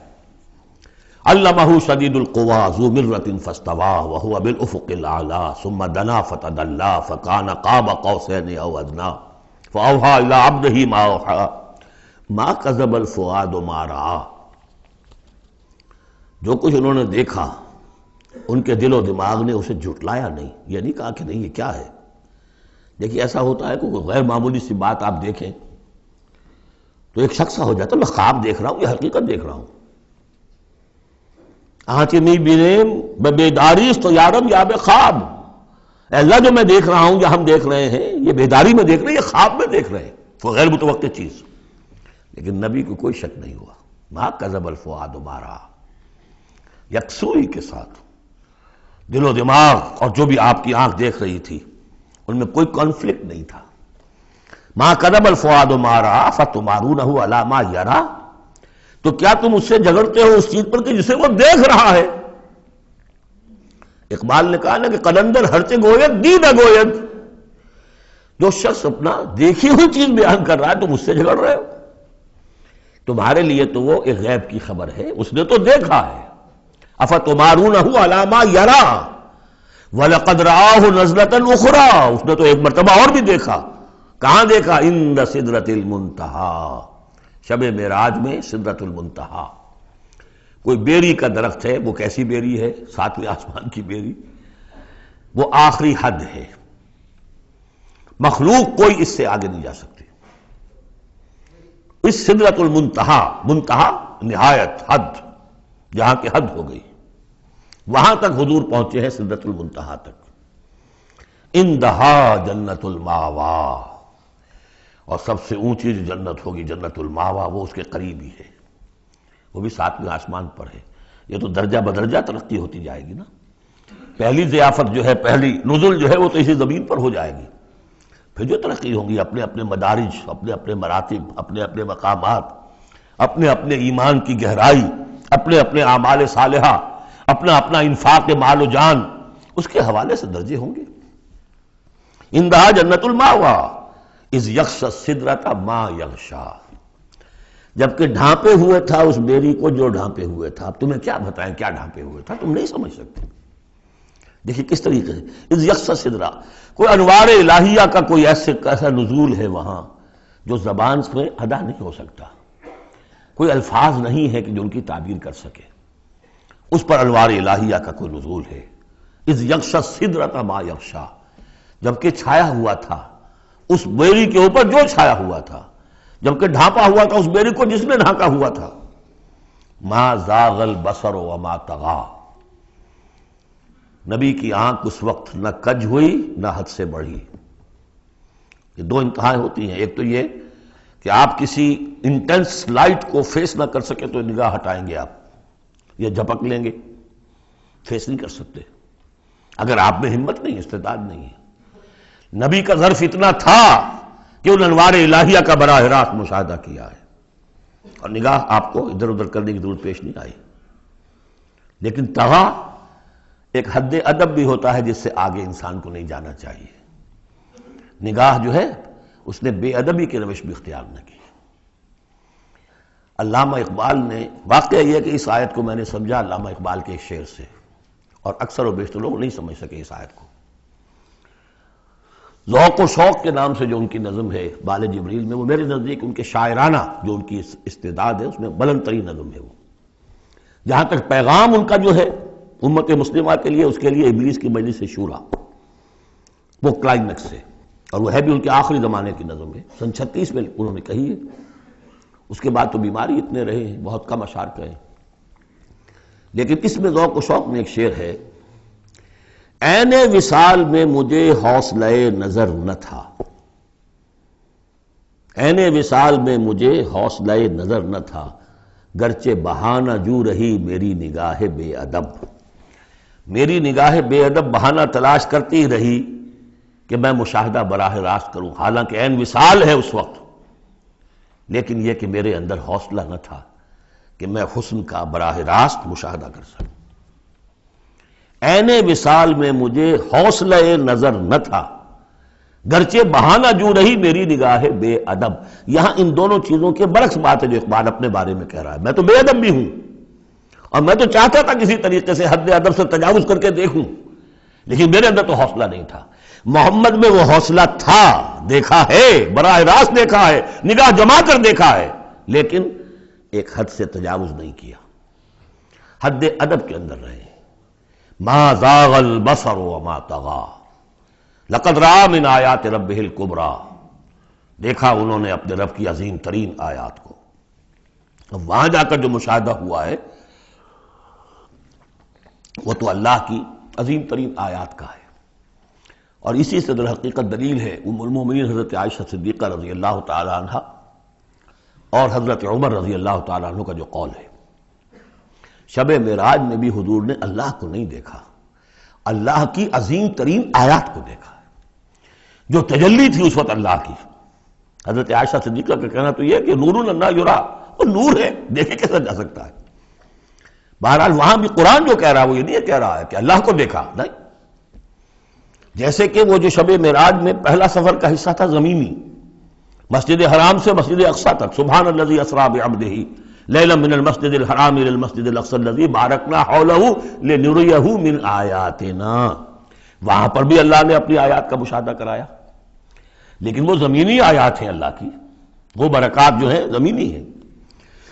علمہ شدید القوی ذو مرۃ فاستوی وہو بالافق الاعلی ثم دنا فتدلی فکان قاب قوسین او ادنی فاوحی الی عبدہ ما اوحی ما کذب الفؤاد ما رأی. جو کچھ انہوں نے دیکھا ان کے دل و دماغ نے اسے جھٹلایا نہیں. یہ نہیں کہا کہ نہیں یہ کیا ہے. دیکھیے ایسا ہوتا ہے کہ کوئی غیر معمولی سی بات آپ دیکھیں تو ایک شخص ہو جاتا ہے میں خواب دیکھ رہا ہوں یا حقیقت دیکھ رہا ہوں. آنچ می بینیم بیداریست تو یارم یا بے خواب، اے اللہ جو میں دیکھ رہا ہوں یا ہم دیکھ رہے ہیں یہ بیداری میں دیکھ رہے ہیں، یہ خواب میں دیکھ رہے ہیں. وہ غیر متوقع چیز. لیکن نبی کو کوئی شک نہیں ہوا. ما کذب الفؤاد ما رأی، یکسوئی کے ساتھ دل و دماغ اور جو بھی آپ کی آنکھ دیکھ رہی تھی ان میں کوئی کانفلکٹ نہیں تھا. ما کذب الفؤاد ما رأی فتمارونہ علی ما یری، تو کیا تم اس سے جھگڑتے ہو اس چیز پر کہ جسے وہ دیکھ رہا ہے. اقبال نے کہا نا کہ قلندر ہرچے گوید دید گوید، جو شخص اپنا دیکھی ہوئی چیز بیان کر رہا ہے تم اس سے جھگڑ رہے ہو، تمہارے لیے تو وہ ایک غیب کی خبر ہے، اس نے تو دیکھا ہے۔ افتمارونہ علی ما یری وَلَقَدْ رَآهُ نَزْلَةً أُخْرَىٰ، اس نے تو ایک مرتبہ اور بھی دیکھا۔ کہاں دیکھا؟ عند سدرۃ المنتہیٰ، شب معراج میں سدرۃ المنتہیٰ۔ کوئی بیری کا درخت ہے، وہ کیسی بیری ہے؟ ساتویں آسمان کی بیری، وہ آخری حد ہے، مخلوق کوئی اس سے آگے نہیں جا سکتی۔ اس سدرۃ المنتہیٰ، منتہا نہایت، حد، جہاں کی حد ہو گئی، وہاں تک حضور پہنچے ہیں، سدرۃ المنتہیٰ تک۔ اندہا جنت الماوا، اور سب سے اونچی جو جنت ہوگی جنت الماوا، وہ اس کے قریب ہی ہے، وہ بھی ساتویں آسمان پر ہے۔ یہ تو درجہ بدرجہ ترقی ہوتی جائے گی نا، پہلی ضیافت جو ہے، پہلی نزل جو ہے، وہ تو اسی زمین پر ہو جائے گی، پھر جو ترقی ہوگی اپنے اپنے مدارج، اپنے اپنے مراتب، اپنے اپنے مقامات، اپنے اپنے ایمان کی گہرائی، اپنے اپنے اعمال صالحہ، اپنا اپنا انفاق مال و جان، اس کے حوالے سے درجے ہوں گے۔ اندہا جنت الماوا اذ یغشی السدرۃ ما یغشی، جبکہ ڈھانپے ہوئے تھا اس بیری کو جو ڈھانپے ہوئے تھا۔ اب تمہیں کیا بتائیں کیا ڈھانپے ہوئے تھا، تم نہیں سمجھ سکتے۔ دیکھیے کس طریقے سے اذ یغشی السدرہ، کوئی انوار الہیہ کا کوئی ایسا نزول ہے وہاں جو زبان سے ادا نہیں ہو سکتا، کوئی الفاظ نہیں ہے کہ جو ان کی تعبیر کر سکے، اس پر انوار الہیہ کا کوئی نزول ہے۔ اذ یغشی السدرۃ ما یغشی، جبکہ چھایا ہوا تھا اس بیری کے اوپر جو چھایا ہوا تھا، جبکہ ڈھانپا ہوا تھا اس بیری کو جس نے ڈھانکا ہوا تھا۔ ما زاغ البصر وما طغی، نبی کی آنکھ اس وقت نہ کج ہوئی نہ حد سے بڑھی۔ یہ دو انتہائیں ہوتی ہیں، ایک تو یہ کہ آپ کسی انٹینس لائٹ کو فیس نہ کر سکے تو نگاہ ہٹائیں گے آپ، یا جھپک لیں گے، فیس نہیں کر سکتے اگر آپ میں ہمت نہیں، استعداد نہیں ہے۔ نبی کا ظرف اتنا تھا کہ ان انوار الہیہ کا براہ راست مشاہدہ کیا ہے، اور نگاہ آپ کو ادھر ادھر کرنے کی ضرورت پیش نہیں آئی۔ لیکن طغیٰ ایک حد ادب بھی ہوتا ہے جس سے آگے انسان کو نہیں جانا چاہیے۔ نگاہ جو ہے اس نے بے ادبی کی روش بھی اختیار نہ کی۔ علامہ اقبال نے، واقعہ یہ کہ اس آیت کو میں نے سمجھا علامہ اقبال کے ایک شعر سے، اور اکثر و بیشتر لوگ نہیں سمجھ سکے اس آیت کو۔ ذوق و شوق کے نام سے جو ان کی نظم ہے بال جبریل میں، وہ میرے نزدیک ان کے شاعرانہ جو ان کی استعداد ہے اس میں بلند ترین نظم ہے۔ وہ جہاں تک پیغام ان کا جو ہے امت مسلمہ کے لیے، اس کے لیے ابلیس کی مجلس شورا، وہ کلائمیکس ہے، اور وہ ہے بھی ان کے آخری زمانے کی نظم ہے، سن 36 میں انہوں نے کہی ہے۔ اس کے بعد تو بیماری اتنے رہے ہیں، بہت کم اشعار کہے، لیکن اس میں ذوق و شوق میں ایک شعر ہے: عین وصال میں مجھے حوصلہ نظر نہ تھا، عین وصال میں مجھے حوصلہ نظر نہ تھا، گرچہ بہانہ جو رہی میری نگاہ بے ادب، میری نگاہ بے ادب بہانہ تلاش کرتی رہی کہ میں مشاہدہ براہ راست کروں، حالانکہ عین وصال ہے اس وقت، لیکن یہ کہ میرے اندر حوصلہ نہ تھا کہ میں حسن کا براہ راست مشاہدہ کر سکوں۔ عین وصال میں مجھے حوصلہ نظر نہ تھا، گرچہ بہانہ جو رہی میری نگاہ بے ادب۔ یہاں ان دونوں چیزوں کے برعکس بات ہے جو اقبال اپنے بارے میں کہہ رہا ہے۔ میں تو بے ادب بھی ہوں، اور میں تو چاہتا تھا کسی طریقے سے حد ادب سے تجاوز کر کے دیکھوں، لیکن میرے اندر تو حوصلہ نہیں تھا۔ محمد میں وہ حوصلہ تھا، دیکھا ہے، براہ راست دیکھا ہے، نگاہ جما کر دیکھا ہے، لیکن ایک حد سے تجاوز نہیں کیا، حد ادب کے اندر رہے۔ ما زاغ البصر وما طغی، لقد رأى من آیات ربہ الکبریٰ، دیکھا انہوں نے اپنے رب کی عظیم ترین آیات کو۔ اب وہاں جا کر جو مشاہدہ ہوا ہے وہ تو اللہ کی عظیم ترین آیات کا ہے، اور اسی سے در حقیقت دلیل ہے ام المومنین حضرت عائشہ صدیقہ رضی اللہ تعالی عنہ اور حضرت عمر رضی اللہ تعالی عنہ کا جو قول ہے۔ شب معراج میں بھی حضور نے اللہ کو نہیں دیکھا، اللہ کی عظیم ترین آیات کو دیکھا ہے، جو تجلی تھی اس وقت اللہ کی۔ حضرت عائشہ صدیقہ کا کہنا تو یہ کہ نور لا یرا، وہ نور ہے، دیکھے کیسا جا سکتا ہے۔ بہرحال وہاں بھی قرآن جو کہہ رہا ہے وہ یہ نہیں کہہ رہا ہے کہ اللہ کو دیکھا، نہیں. جیسے کہ وہ جو شب معراج میں پہلا سفر کا حصہ تھا زمینی، مسجد حرام سے مسجد اقصی تک، سبحان الذی اسریٰ بعبدہ لیلا من المسجد الحرام الی المسجد الاقصی الذی بارکنا حولہ لنریہ من آیاتنا. وہاں پر بھی اللہ نے اپنی آیات کا مشاہدہ کرایا، لیکن وہ زمینی آیات ہیں اللہ کی، وہ برکات جو ہیں زمینی ہیں.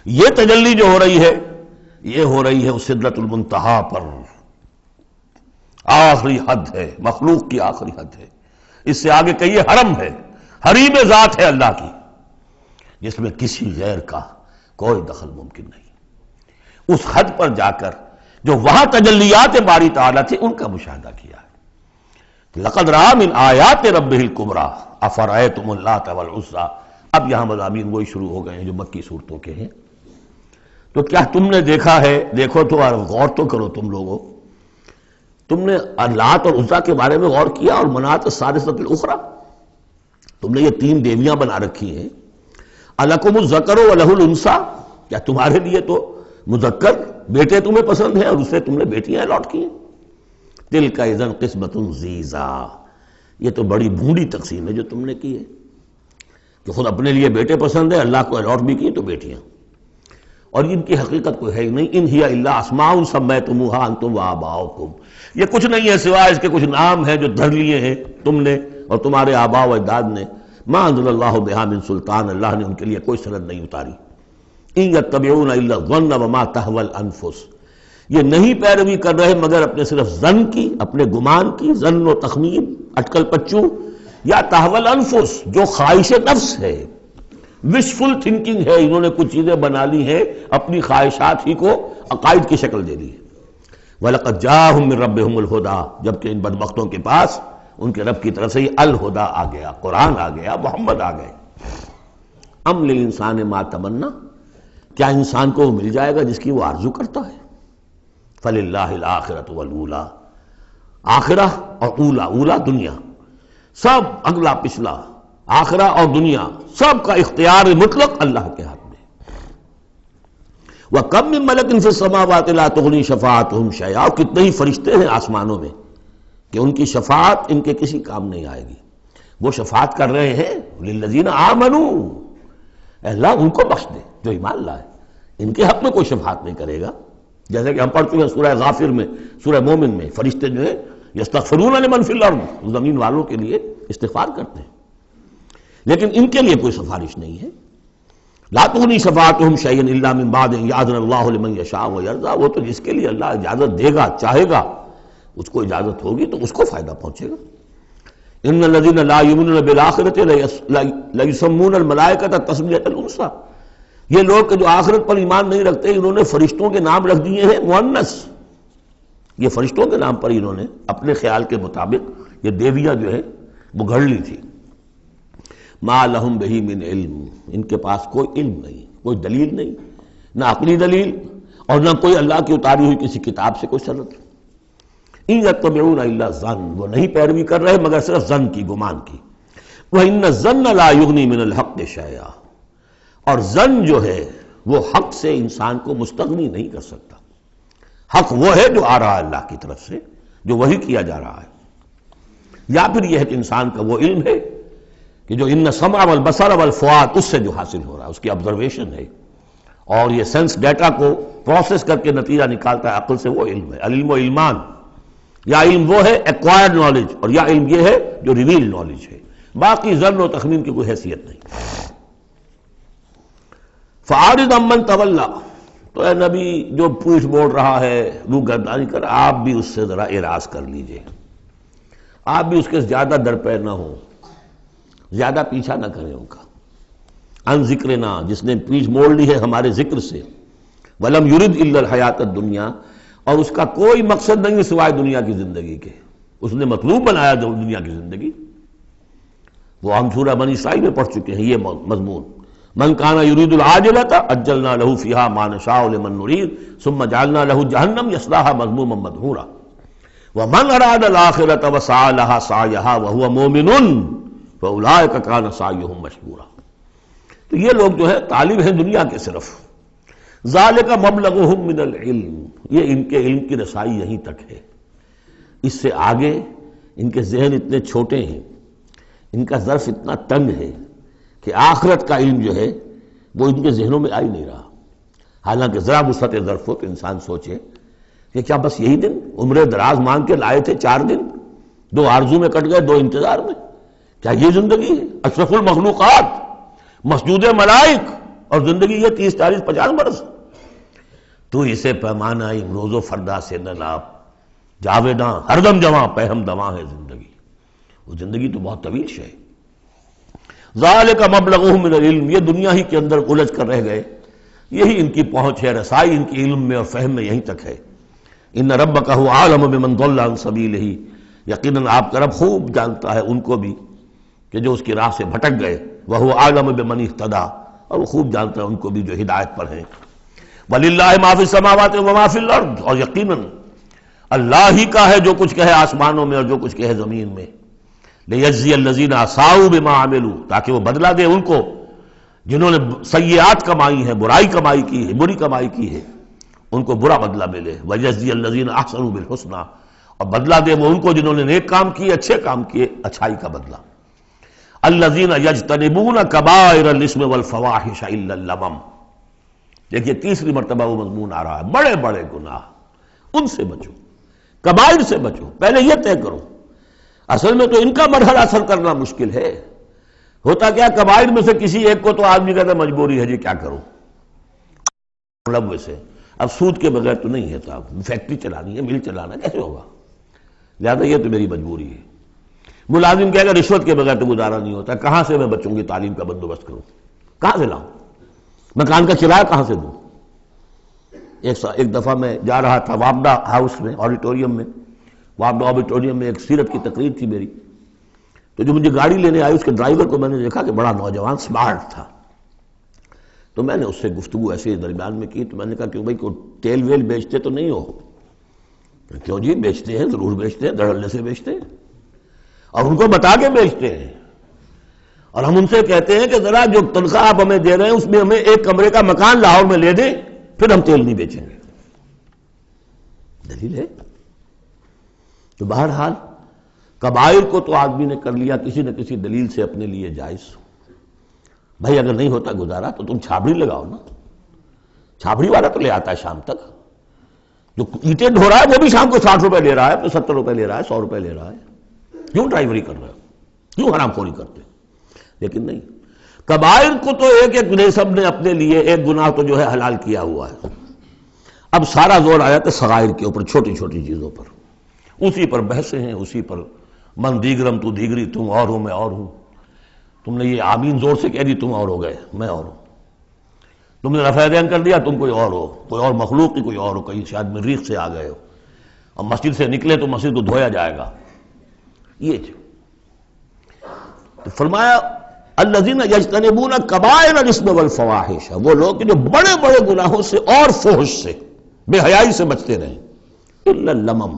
یہ تجلی جو ہو رہی ہے یہ ہو رہی ہے اس سدرۃ المنتہا پر، آخری حد ہے، مخلوق کی آخری حد ہے. اس سے آگے کہیے حرم ہے، حریم ذات ہے اللہ کی، جس میں کسی غیر کا کوئی دخل ممکن نہیں. اس حد پر جا کر جو وہاں تجلیات باری تعالیٰ تھے ان کا مشاہدہ کیا ہے. لقد رأى من آیات ربہ الکبریٰ افرأیتم اللات والعزیٰ. اب یہاں مضامین وہی شروع ہو گئے ہیں جو مکی صورتوں کے ہیں. تو کیا تم نے دیکھا ہے، دیکھو تو غور تو کرو تم لوگوں، تم نے لات اور عزیٰ کے بارے میں غور کیا، اور منات الثالثۃ الاخریٰ، تم نے یہ تین دیویاں بنا رکھی ہیں. الکم الذکر ولہ الانثیٰ، کیا تمہارے لیے تو مذکر بیٹے تمہیں پسند ہیں اور اسے تم نے بیٹیاں الاٹ کی ہیں. تلک اذا قسمۃ ضیزیٰ، یہ تو بڑی بھونڈی تقسیم ہے جو تم نے کی ہے کہ خود اپنے لیے بیٹے پسند ہے، اللہ کو الاٹ بھی کی تو بیٹیاں، اور ان کی حقیقت کوئی ہے ہی نہیں. ان ہی الا اسماء سمیتموها انتم وآباؤکم، یہ کچھ نہیں ہے سوائے اس کے کچھ نام ہیں جو دھر لیے ہیں تم نے اور تمہارے آباء و اجداد نے. ما انزل اللہ بہا من سلطان، اللہ نے ان کے لیے کوئی سند نہیں اتاری. ان یتبعون الا الظن وما تهوى الانفس، یہ نہیں پیروی کر رہے مگر اپنے صرف ظن کی، اپنے گمان کی، ظن و تخمین، اٹکل پچو، یا تهوى الانفس جو خواہش نفس ہے، وشفل تھنکنگ ہے. انہوں نے کچھ چیزیں بنا لی ہیں، اپنی خواہشات ہی کو عقائد کی شکل دے دی ہے. وَلَقَدْ جَاءَهُم مِّن رَّبِّهُمُ الْهُدَىٰ، جبکہ ان بدبختوں کے پاس ان کے رب کی طرف سے یہ الہدا آ گیا، قرآن آ گیا، محمد آ گئے. ام للانسان ما تمنا، کیا انسان کو وہ مل جائے گا جس کی وہ آرزو کرتا ہے. فللہ الآخرۃ والأولیٰ، آخرہ اور اولا، اولا دنیا، سب اگلا پچھلا، آخرہ اور دنیا، سب کا اختیار مطلق اللہ کے ہاتھ میں. وَكَم مِّن مَلَكٍ فِي السَّمَاوَاتِ لَا تُغْنِي شَفَاعَتُهُمْ شَيْئًا، اور کتنے ہی فرشتے ہیں آسمانوں میں کہ ان کی شفاعت ان کے کسی کام نہیں آئے گی. وہ شفاعت کر رہے ہیں للذین آمنوا، اے اللہ ان کو بخش دے جو ایمان لائے. ان کے حق میں کوئی شفاعت نہیں کرے گا، جیسے کہ ہم پڑھ چکے ہیں سورہ غافر میں، سورہ مومن میں، فرشتے جو ہے یستغفرون لمن فی الارض، زمین والوں کے لیے استغفار کرتے ہیں، لیکن ان کے لیے کوئی سفارش نہیں ہے. لا تغنی شفاعتہم شیئا الا من بعد ان یأذن اللہ لمن یشاء ویرضی، وہ تو جس کے لیے اللہ اجازت دے گا، چاہے گا، اس کو اجازت ہوگی تو اس کو فائدہ پہنچے گا. ان الذین لا یؤمنون بالآخرۃ لیسمون الملائکۃ تسمیۃ الانثیٰ، یہ لوگ کہ جو آخرت پر ایمان نہیں رکھتے انہوں نے فرشتوں کے نام رکھ دیے ہیں مؤنث. یہ فرشتوں کے نام پر انہوں نے اپنے خیال کے مطابق یہ دیویاں جو ہے وہ گھڑ لی تھی. ما لہم بہ من علم، ان کے پاس کوئی علم نہیں، کوئی دلیل نہیں، نہ عقلی دلیل اور نہ کوئی اللہ کی اتاری ہوئی کسی کتاب سے کوئی سند. ان یتبعون الا الظن، وہ نہیں پیروی کر رہے مگر صرف ظن کی، گمان کی. وان الظن لا یغنی من الحق شیئا، اور ظن جو ہے وہ حق سے انسان کو مستغنی نہیں کر سکتا. حق وہ ہے جو آ رہا ہے اللہ کی طرف سے، جو وحی کیا جا رہا ہے، یا پھر یہ ہے کہ انسان کا وہ علم ہے کہ جو ان السمع والبصر والفؤاد، اس سے جو حاصل ہو رہا ہے، اس کی آبزرویشن ہے، اور یہ سینس ڈیٹا کو پروسیس کر کے نتیجہ نکالتا ہے عقل سے، وہ علم ہے. علم و علمان، یا علم وہ ہے ایکوائرڈ نالج، اور یا علم یہ ہے جو ریویل نالج ہے. باقی ظن و تخمین کی کوئی حیثیت نہیں. فَأَعْرِضْ عَمَّنْ تَوَلَّىٰ، تو اے نبی جو پوچھ موڑ رہا ہے، روگردانی کر، آپ بھی اس سے ذرا اعراض کر لیجئے، آپ بھی اس کے زیادہ درپے نہ ہوں، زیادہ پیچھا نہ کریں ان کا. ان ذکرنا، جس نے پیچھ موڑ لی ہے ہمارے ذکر سے. وَلَمْ يُرِدْ إِلَّا الْحَيَاةَ الدُّنْيَا، اور اس کا کوئی مقصد نہیں سوائے دنیا کی زندگی کے، اس نے مطلوب بنایا دنیا کی زندگی. وہ ہم سورہ بنی اسرائیل میں پڑھ چکے ہیں یہ مضمون. من کان یرید العاجلۃ عجلنا له فیہا ما نشاء لمن نرید ثم جعلنا له جہنم یصلاها مذموما مدحورا ومن اراد الآخرۃ وسعى لها سعیها وهو مؤمن فاولئک کان سعیهم مشکورا. تو یہ لوگ جو ہے طالب ہیں دنیا کے صرف. ذالک مبلغهم من العلم، یہ ان کے علم کی رسائی یہیں تک ہے، اس سے آگے ان کے ذہن اتنے چھوٹے ہیں، ان کا ظرف اتنا تنگ ہے کہ آخرت کا علم جو ہے وہ ان کے ذہنوں میں آ ہی نہیں رہا۔ حالانکہ ذرا وسعت ظرف ہو تو انسان سوچے کہ کیا بس یہی دن عمر دراز مانگ کے لائے تھے 4 دن، 2 آرزو میں کٹ گئے 2 انتظار میں، کیا یہ زندگی ہے؟ اشرف المخلوقات، مسجود ملائک، اور زندگی یہ 30 40 50 برس؟ تو اسے پیمانہ امروز و فردا سے نہ ناپ، جاویداں ہر دم جواں پہم دواں ہے زندگی، وہ زندگی تو بہت طویل شے ہے۔ ذالک مبلغہم من العلم، یہ دنیا ہی کے اندر الجھ کر رہ گئے، یہی ان کی پہنچ ہے، رسائی ان کی علم میں اور فہم میں یہیں تک ہے۔ ان ربک هو اعلم بمن ضل عن سبیلہ، یقیناً آپ کا رب خوب جانتا ہے ان کو بھی کہ جو اس کی راہ سے بھٹک گئے، وہو اعلم بمن اہتدی، اور وہ خوب جانتا ہے ان کو بھی جو ہدایت پر ہیں۔ وللہ ما فی السماوات وما فی الارض، اور یقیناً اللہ ہی کا ہے جو کچھ کہے آسمانوں میں اور جو کچھ کہے زمین میں۔ لیجزی الذین اساؤوا بما عملوا، تاکہ وہ بدلہ دے ان کو جنہوں نے سیئات کمائی ہیں، برائی کمائی کی ہے، بری کمائی کی ہے، ان کو برا بدلہ ملے۔ ویجزی الذین احسنوا بالحسنی، اور بدلہ دے وہ ان کو جنہوں نے نیک کام کیے، اچھے کام کیے، اچھائی کا بدلہ۔ الذین یجتنبون کبائر الاثم والفواحش الا اللمم، دیکھیے تیسری مرتبہ وہ مضمون آ رہا ہے، بڑے بڑے گناہ ان سے بچو، کبائر سے بچو، پہلے یہ طے کرو۔ اصل میں تو ان کا مرحلہ اثر کرنا مشکل ہے، ہوتا کیا کبائر میں سے کسی ایک کو تو آدمی کہتا ہے مجبوری ہے جی کیا کروں، مطلب ویسے اب سود کے بغیر تو نہیں ہے صاحب، فیکٹری چلانی ہے، مل چلانا کیسے ہوگا، لہٰذا یہ تو میری مجبوری ہے۔ ملازم کہے گا رشوت کے بغیر تو گزارا نہیں ہوتا، کہاں سے میں بچوں کی تعلیم کا بندوبست کروں، کہاں سے لاؤں، مکان کا کرایہ کہاں سے دوں۔ ایک دفعہ میں جا رہا تھا وابڈا ہاؤس میں، آڈیٹوریم میں، وابڈا آڈیٹوریم میں ایک سیرت کی تقریر تھی میری، تو جو مجھے گاڑی لینے آئی اس کے ڈرائیور کو میں نے دیکھا کہ بڑا نوجوان سمارٹ تھا، تو میں نے اس سے گفتگو ایسے درمیان میں کی، تو میں نے کہا کہ بھائی کوئی تیل ویل بیچتے تو نہیں ہو؟ کیوں جی بیچتے ہیں، ضرور بیچتے ہیں، دھڑلے سے بیچتے ہیں اور ان کو بتا کے بیچتے ہیں، اور ہم ان سے کہتے ہیں کہ ذرا جو تنخواہ آپ ہمیں دے رہے ہیں اس میں ہمیں ایک کمرے کا مکان لاہور میں لے دیں، پھر ہم تیل نہیں بیچیں گے۔ دلیل ہے؟ تو بہرحال کبائر کو تو آدمی نے کر لیا کسی نہ کسی دلیل سے اپنے لیے جائز۔ بھائی اگر نہیں ہوتا گزارا تو تم چھابڑی لگاؤ نا، چھابڑی والا تو لے آتا ہے شام تک، جو اینٹیں ڈھو رہا ہے وہ بھی شام کو 60 روپے لے رہا ہے، 70 روپے لے رہا ہے، 100 روپے لے رہا ہے، کیوں ڈرائیوری کر رہا ہے، کیوں حرام خوری کرتے؟ لیکن نہیں، کبائر کو تو ایک ایک نسب نے اپنے لیے ایک گناہ تو جو ہے حلال کیا ہوا ہے۔ اب سارا زور آیا تو صغائر کے اوپر، چھوٹی چھوٹی چیزوں پر، اسی پر بحثیں ہیں، اسی پر من دیگرم تو دیگری، تم اور ہو میں اور ہوں، تم نے یہ آمین زور سے کہہ دی تم اور ہو گئے میں اور ہوں، تم نے رفع دین کر دیا تم کوئی اور ہو، کوئی اور مخلوق کی کوئی اور ہو، کہیں شاید مریخ سے آ گئے ہو، اور مسجد سے نکلے تو مسجد کو دھویا جائے گا۔ یہ تو فرمایا الذین یجتنبون کبائر الاثم والفواحش، وہ لوگ جو بڑے بڑے گناہوں سے اور فحش سے، بے حیائی سے بچتے رہیں، الا اللمم،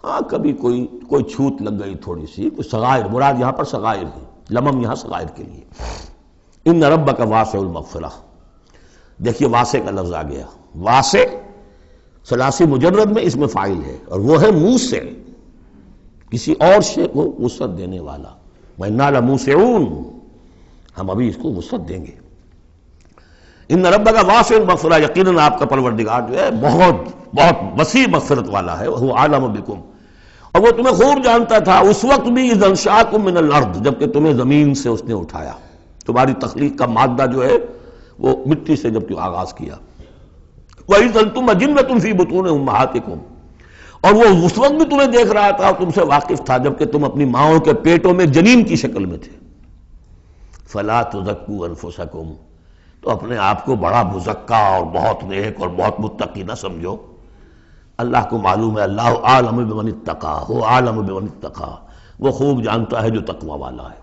ہاں کبھی کوئی چھوت لگ گئی تھوڑی سی، کوئی صغائر، مراد یہاں پر صغائر ہے، لمم یہاں صغائر کے لیے۔ ان ربک واسع المغفرہ، دیکھیے واسع کا لفظ آ گیا، واسع ثلاثی مجرد میں اس میں فاعل ہے، اور وہ ہے موسع، کسی اور شے کو وسعت دینے والا، وَإِنَّا لَمُوسِعُونَ، ہم ابھی اس کو وسعت دیں گے۔ ان ربک واسع المغفرہ، یقیناً آپ کا پروردگار جو ہے بہت بہت وسیع مغفرت والا ہے، وہ عالم بکم، اور وہ تمہیں خوب جانتا تھا اس وقت بھی اذ انشاکم من الارض، جبکہ تمہیں زمین سے اس نے اٹھایا، تمہاری تخلیق کا مادہ جو ہے وہ مٹی سے جب کہ آغاز کیا۔ وَإِذْ أَنْتُمْ أَجِنَّةٌ فِي بُطُونِ أُمَّهَاتِكُمْ، اور وہ اس وقت بھی تمہیں دیکھ رہا تھا اور تم سے واقف تھا جبکہ تم اپنی ماؤں کے پیٹوں میں جنین کی شکل میں تھے۔ فَلَا تُزَكُّوا أَنفُسَكُمْ، تو اپنے آپ کو بڑا مزکا اور بہت نیک اور بہت متقی نہ سمجھو، اللہ کو معلوم ہے، اللہ عالم بمن اتقی، وہ عالم بمن اتقی، وہ خوب جانتا ہے جو تقوی والا ہے۔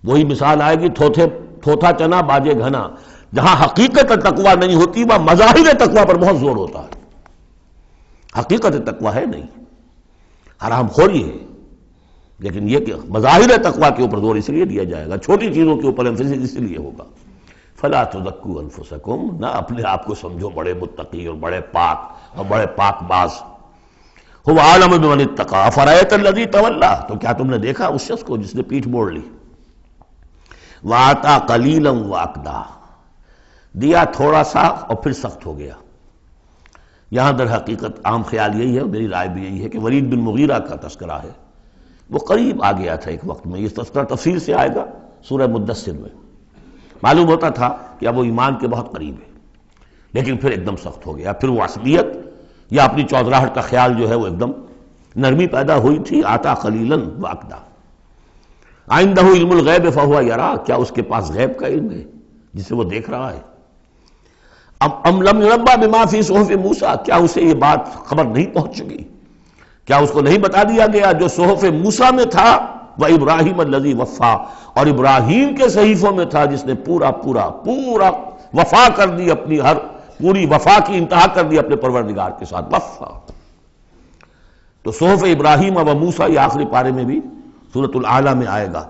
وہی مثال آئے گی تھوتھا چنا باجے گھنا، جہاں حقیقت تقوی نہیں ہوتی وہاں مظاہر تقوی پر بہت زور ہوتا ہے، حقیقت تقوی ہے نہیں، حرام خوری ہے، لیکن یہ کہ مظاہر تقوی کے اوپر زور اس لیے دیا جائے گا، چھوٹی چیزوں کے اوپر ایمفیسس اس لیے ہوگا۔ فلا تزکوا انفسکم، نہ اپنے آپ کو سمجھو بڑے متقی اور بڑے پاک اور بڑے پاک باز، هو اعلم بمن اتقى افرأيت الذي تولى، تو کیا تم نے دیکھا اس شخص کو جس نے پیٹھ موڑ لی، وَآتَى قَلِيلًا وَأَكْدَى، دیا تھوڑا سا اور پھر سخت ہو گیا۔ یہاں در حقیقت عام خیال یہی ہے، میری رائے بھی یہی ہے کہ ولید بن مغیرہ کا تذکرہ ہے، وہ قریب آ گیا تھا ایک وقت میں، یہ تذکرہ تفصیل سے آئے گا سورہ مدثر میں، معلوم ہوتا تھا کہ اب وہ ایمان کے بہت قریب ہے، لیکن پھر ایک دم سخت ہو گیا، پھر وہ عصبیت یا اپنی چودراہٹ کا خیال جو ہے وہ ایک دم نرمی پیدا ہوئی تھی۔ آتا قلیلا واقدا، عنده علم الغیب فہو یرا، کیا اس کے پاس غیب کا علم ہے جسے وہ دیکھ رہا ہے؟ ام لم ینبأ بما فی صحف موسیٰ، کیا اسے یہ بات خبر نہیں پہنچ چکی، کیا اس کو نہیں بتا دیا گیا جو صحف موسیٰ میں تھا، و ابراہیم الذی وفا، اور ابراہیم کے صحیفوں میں تھا جس نے پورا وفا کر دی، اپنی ہر پوری وفا کی انتہا کر دی اپنے پروردگار کے ساتھ، وفا۔ تو صحف ابراہیم و موسیٰ یہ آخری پارے میں بھی سورۃ الاعلیٰ میں آئے گا،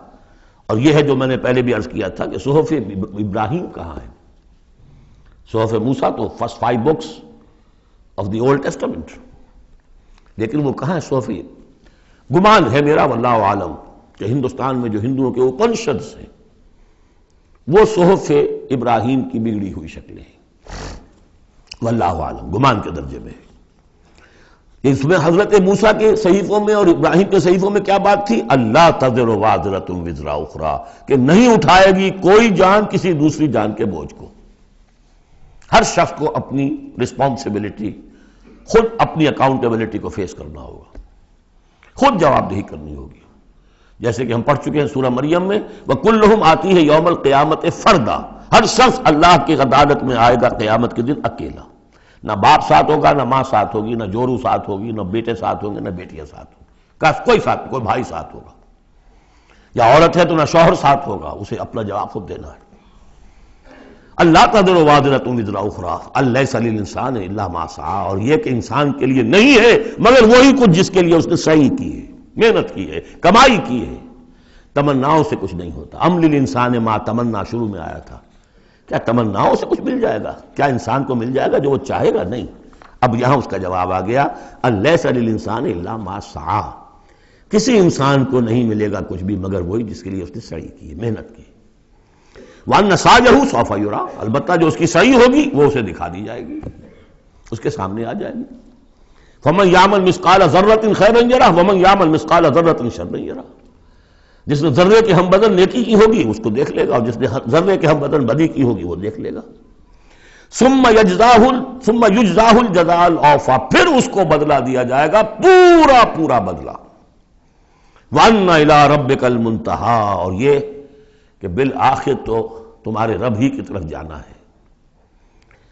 اور یہ ہے جو میں نے پہلے بھی عرض کیا تھا کہ صحف ابراہیم کہاں ہے؟ صحف موسیٰ تو first 5 books of the old testament, لیکن وہ کہاں ہے صحف؟ گمان ہے میرا واللہ عالم کہ ہندوستان میں جو ہندوؤں کے اپنشدس ہیں وہ صحف ابراہیم کی بگڑی ہوئی شکلیں ہیں، واللہ عالم، گمان کے درجے میں ہے۔ اس میں حضرت موسیٰ کے صحیفوں میں اور ابراہیم کے صحیفوں میں کیا بات تھی؟ اللہ تزر وازرۃ وزر اخری، کہ نہیں اٹھائے گی کوئی جان کسی دوسری جان کے بوجھ کو، ہر شخص کو اپنی رسپانسبلٹی، خود اپنی اکاؤنٹیبلٹی کو فیس کرنا ہوگا، خود جواب دہی کرنی ہوگی، جیسے کہ ہم پڑھ چکے ہیں سورہ مریم میں، وَكُلُّهُمْ آتِيهِ يَوْمَ الْقِيَامَةِ فَرْدًا، ہر شخص اللہ کی عدالت میں آئے گا قیامت کے دن اکیلا، نہ باپ ساتھ ہوگا، نہ ماں ساتھ ہوگی، نہ جورو ساتھ ہوگی، نہ بیٹے ساتھ ہوں گے، نہ بیٹیاں ساتھ ہوں گی، کوئی بھائی ساتھ ہوگا، یا عورت ہے تو نہ شوہر ساتھ ہوگا، اسے اپنا جواب خود دینا ہے۔ اللہ تزر وازرۃ وزر اخری الیس للانسان الا ما سعی، اور یہ کہ انسان کے لیے نہیں ہے مگر وہی کچھ جس کے لیے اس نے سعی کی ہے، محنت کی ہے، کمائی کی ہے، تمناؤں سے کچھ نہیں ہوتا۔ ام للانسان ما تمنا شروع میں آیا تھا، کیا تمناؤں سے کچھ مل جائے گا؟ کیا انسان کو مل جائے گا جو وہ چاہے گا؟ نہیں۔ اب یہاں اس کا جواب آ گیا، الیس للانسان الا ما سعی، کسی انسان کو نہیں ملے گا کچھ بھی مگر وہی جس کے لیے اس نے سعی کی ہے، محنت کی۔ وَأَنَّ سَعْيَهُ سَوْفَ يُرَىٰ، البتہ جو اس کی سعی ہوگی وہ اسے دکھا دی جائے گی، اس کے سامنے آ جائے گی۔ فَمَنْ يَعْمَلْ مِثْقَالَ ذَرَّةٍ خَيْرًا يَرَهُ وَمَنْ يَعْمَلْ مِثْقَالَ ذَرَّةٍ شَرًّا يَرَهُ، جس نے ذرے کے ہم بدن نیکی کی ہوگی اس کو دیکھ لے گا، اور جس نے ذرے کے ہم بدن بدی کی ہوگی وہ دیکھ لے گا۔ ثُمَّ يُجْزَاهُ الْجَزَاءَ الْأَوْفَىٰ، پھر اس کو بدلہ دیا جائے گا پورا بدلہ۔ وَأَنَّ إِلَىٰ رَبِّكَ الْمُنتَهَىٰ، اور یہ کہ بالآخر تو تمہارے رب ہی کی طرف جانا ہے۔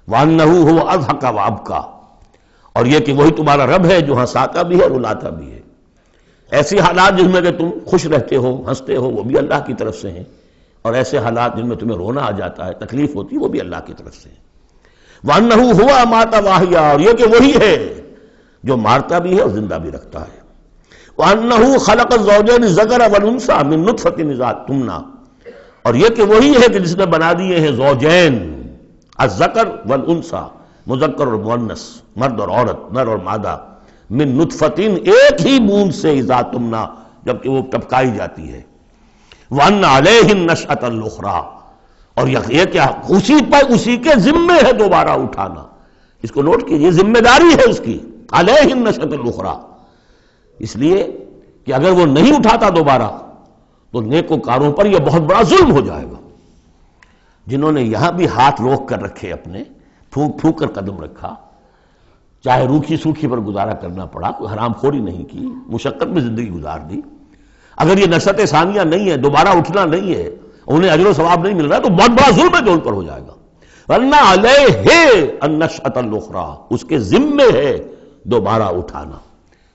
وَأَنَّهُ هُوَ أَضْحَكَ وَأَبْكَىٰ، اور یہ کہ وہی تمہارا رب ہے جو ہنساتا بھی ہے رلاتا بھی ہے۔ ایسی حالات جن میں کہ تم خوش رہتے ہو، ہنستے ہو، وہ بھی اللہ کی طرف سے ہیں، اور ایسے حالات جن میں تمہیں رونا آ جاتا ہے، تکلیف ہوتی ہے، وہ بھی اللہ کی طرف سے ہیں۔ وَأَنَّهُ هُوَ أَمَاتَ وَأَحْيَا، اور یہ کہ وہی ہے جو مارتا بھی ہے اور زندہ بھی رکھتا ہے۔ وَأَنَّهُ خَلَقَ الزَّوْجَيْنِ الذَّكَرَ وَالْأُنثَىٰ مِن نُطْفَةٍ إِذَا تُمْنَىٰ، اور یہ کہ وہی ہے کہ جس نے بنا دیے ہیں زوجین، الذکر والانثیٰ، مذکر اور مؤنث، مرد اور عورت، نر اور مادہ، من نطفتن، ایک ہی بوند سے، اذا تمنا، جبکہ وہ ٹپکائی جاتی ہے۔ وَأَنَّ عَلَيْهِ النَّشْأَةَ الْأُخْرَىٰ، اور یہ کہ اسی کے ذمے ہے دوبارہ اٹھانا، اس کو نوٹ کیجئے، ذمہ داری ہے اس کی، عَلَيْهِ النَّشْأَةَ الْأُخْرَىٰ، اس لیے کہ اگر وہ نہیں اٹھاتا دوبارہ تو نیکوکاروں پر یہ بہت بڑا ظلم ہو جائے گا، جنہوں نے یہاں بھی ہاتھ روک کر رکھے، اپنے پھونک کر قدم رکھا، چاہے روکھی سوکھی پر گزارا کرنا پڑا، کوئی حرام خوری نہیں کی، مشقت میں زندگی گزار دی، اگر یہ نشأت ثانیہ نہیں ہے، دوبارہ اٹھنا نہیں ہے، انہیں اجر و ثواب نہیں مل رہا، تو بہت بڑا ظلم ہے جو ان پر ہو جائے گا۔ وَأَنَّ عَلَيْهِ النَّشْأَةَ الْأُخْرَىٰ، اس کے ذمے ہے دوبارہ اٹھانا۔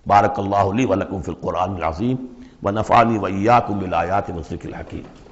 بارک اللہ لی ولکم فی القرآن العظیم ونفعنی وإیاکم بالآیات والذکر الحکیم۔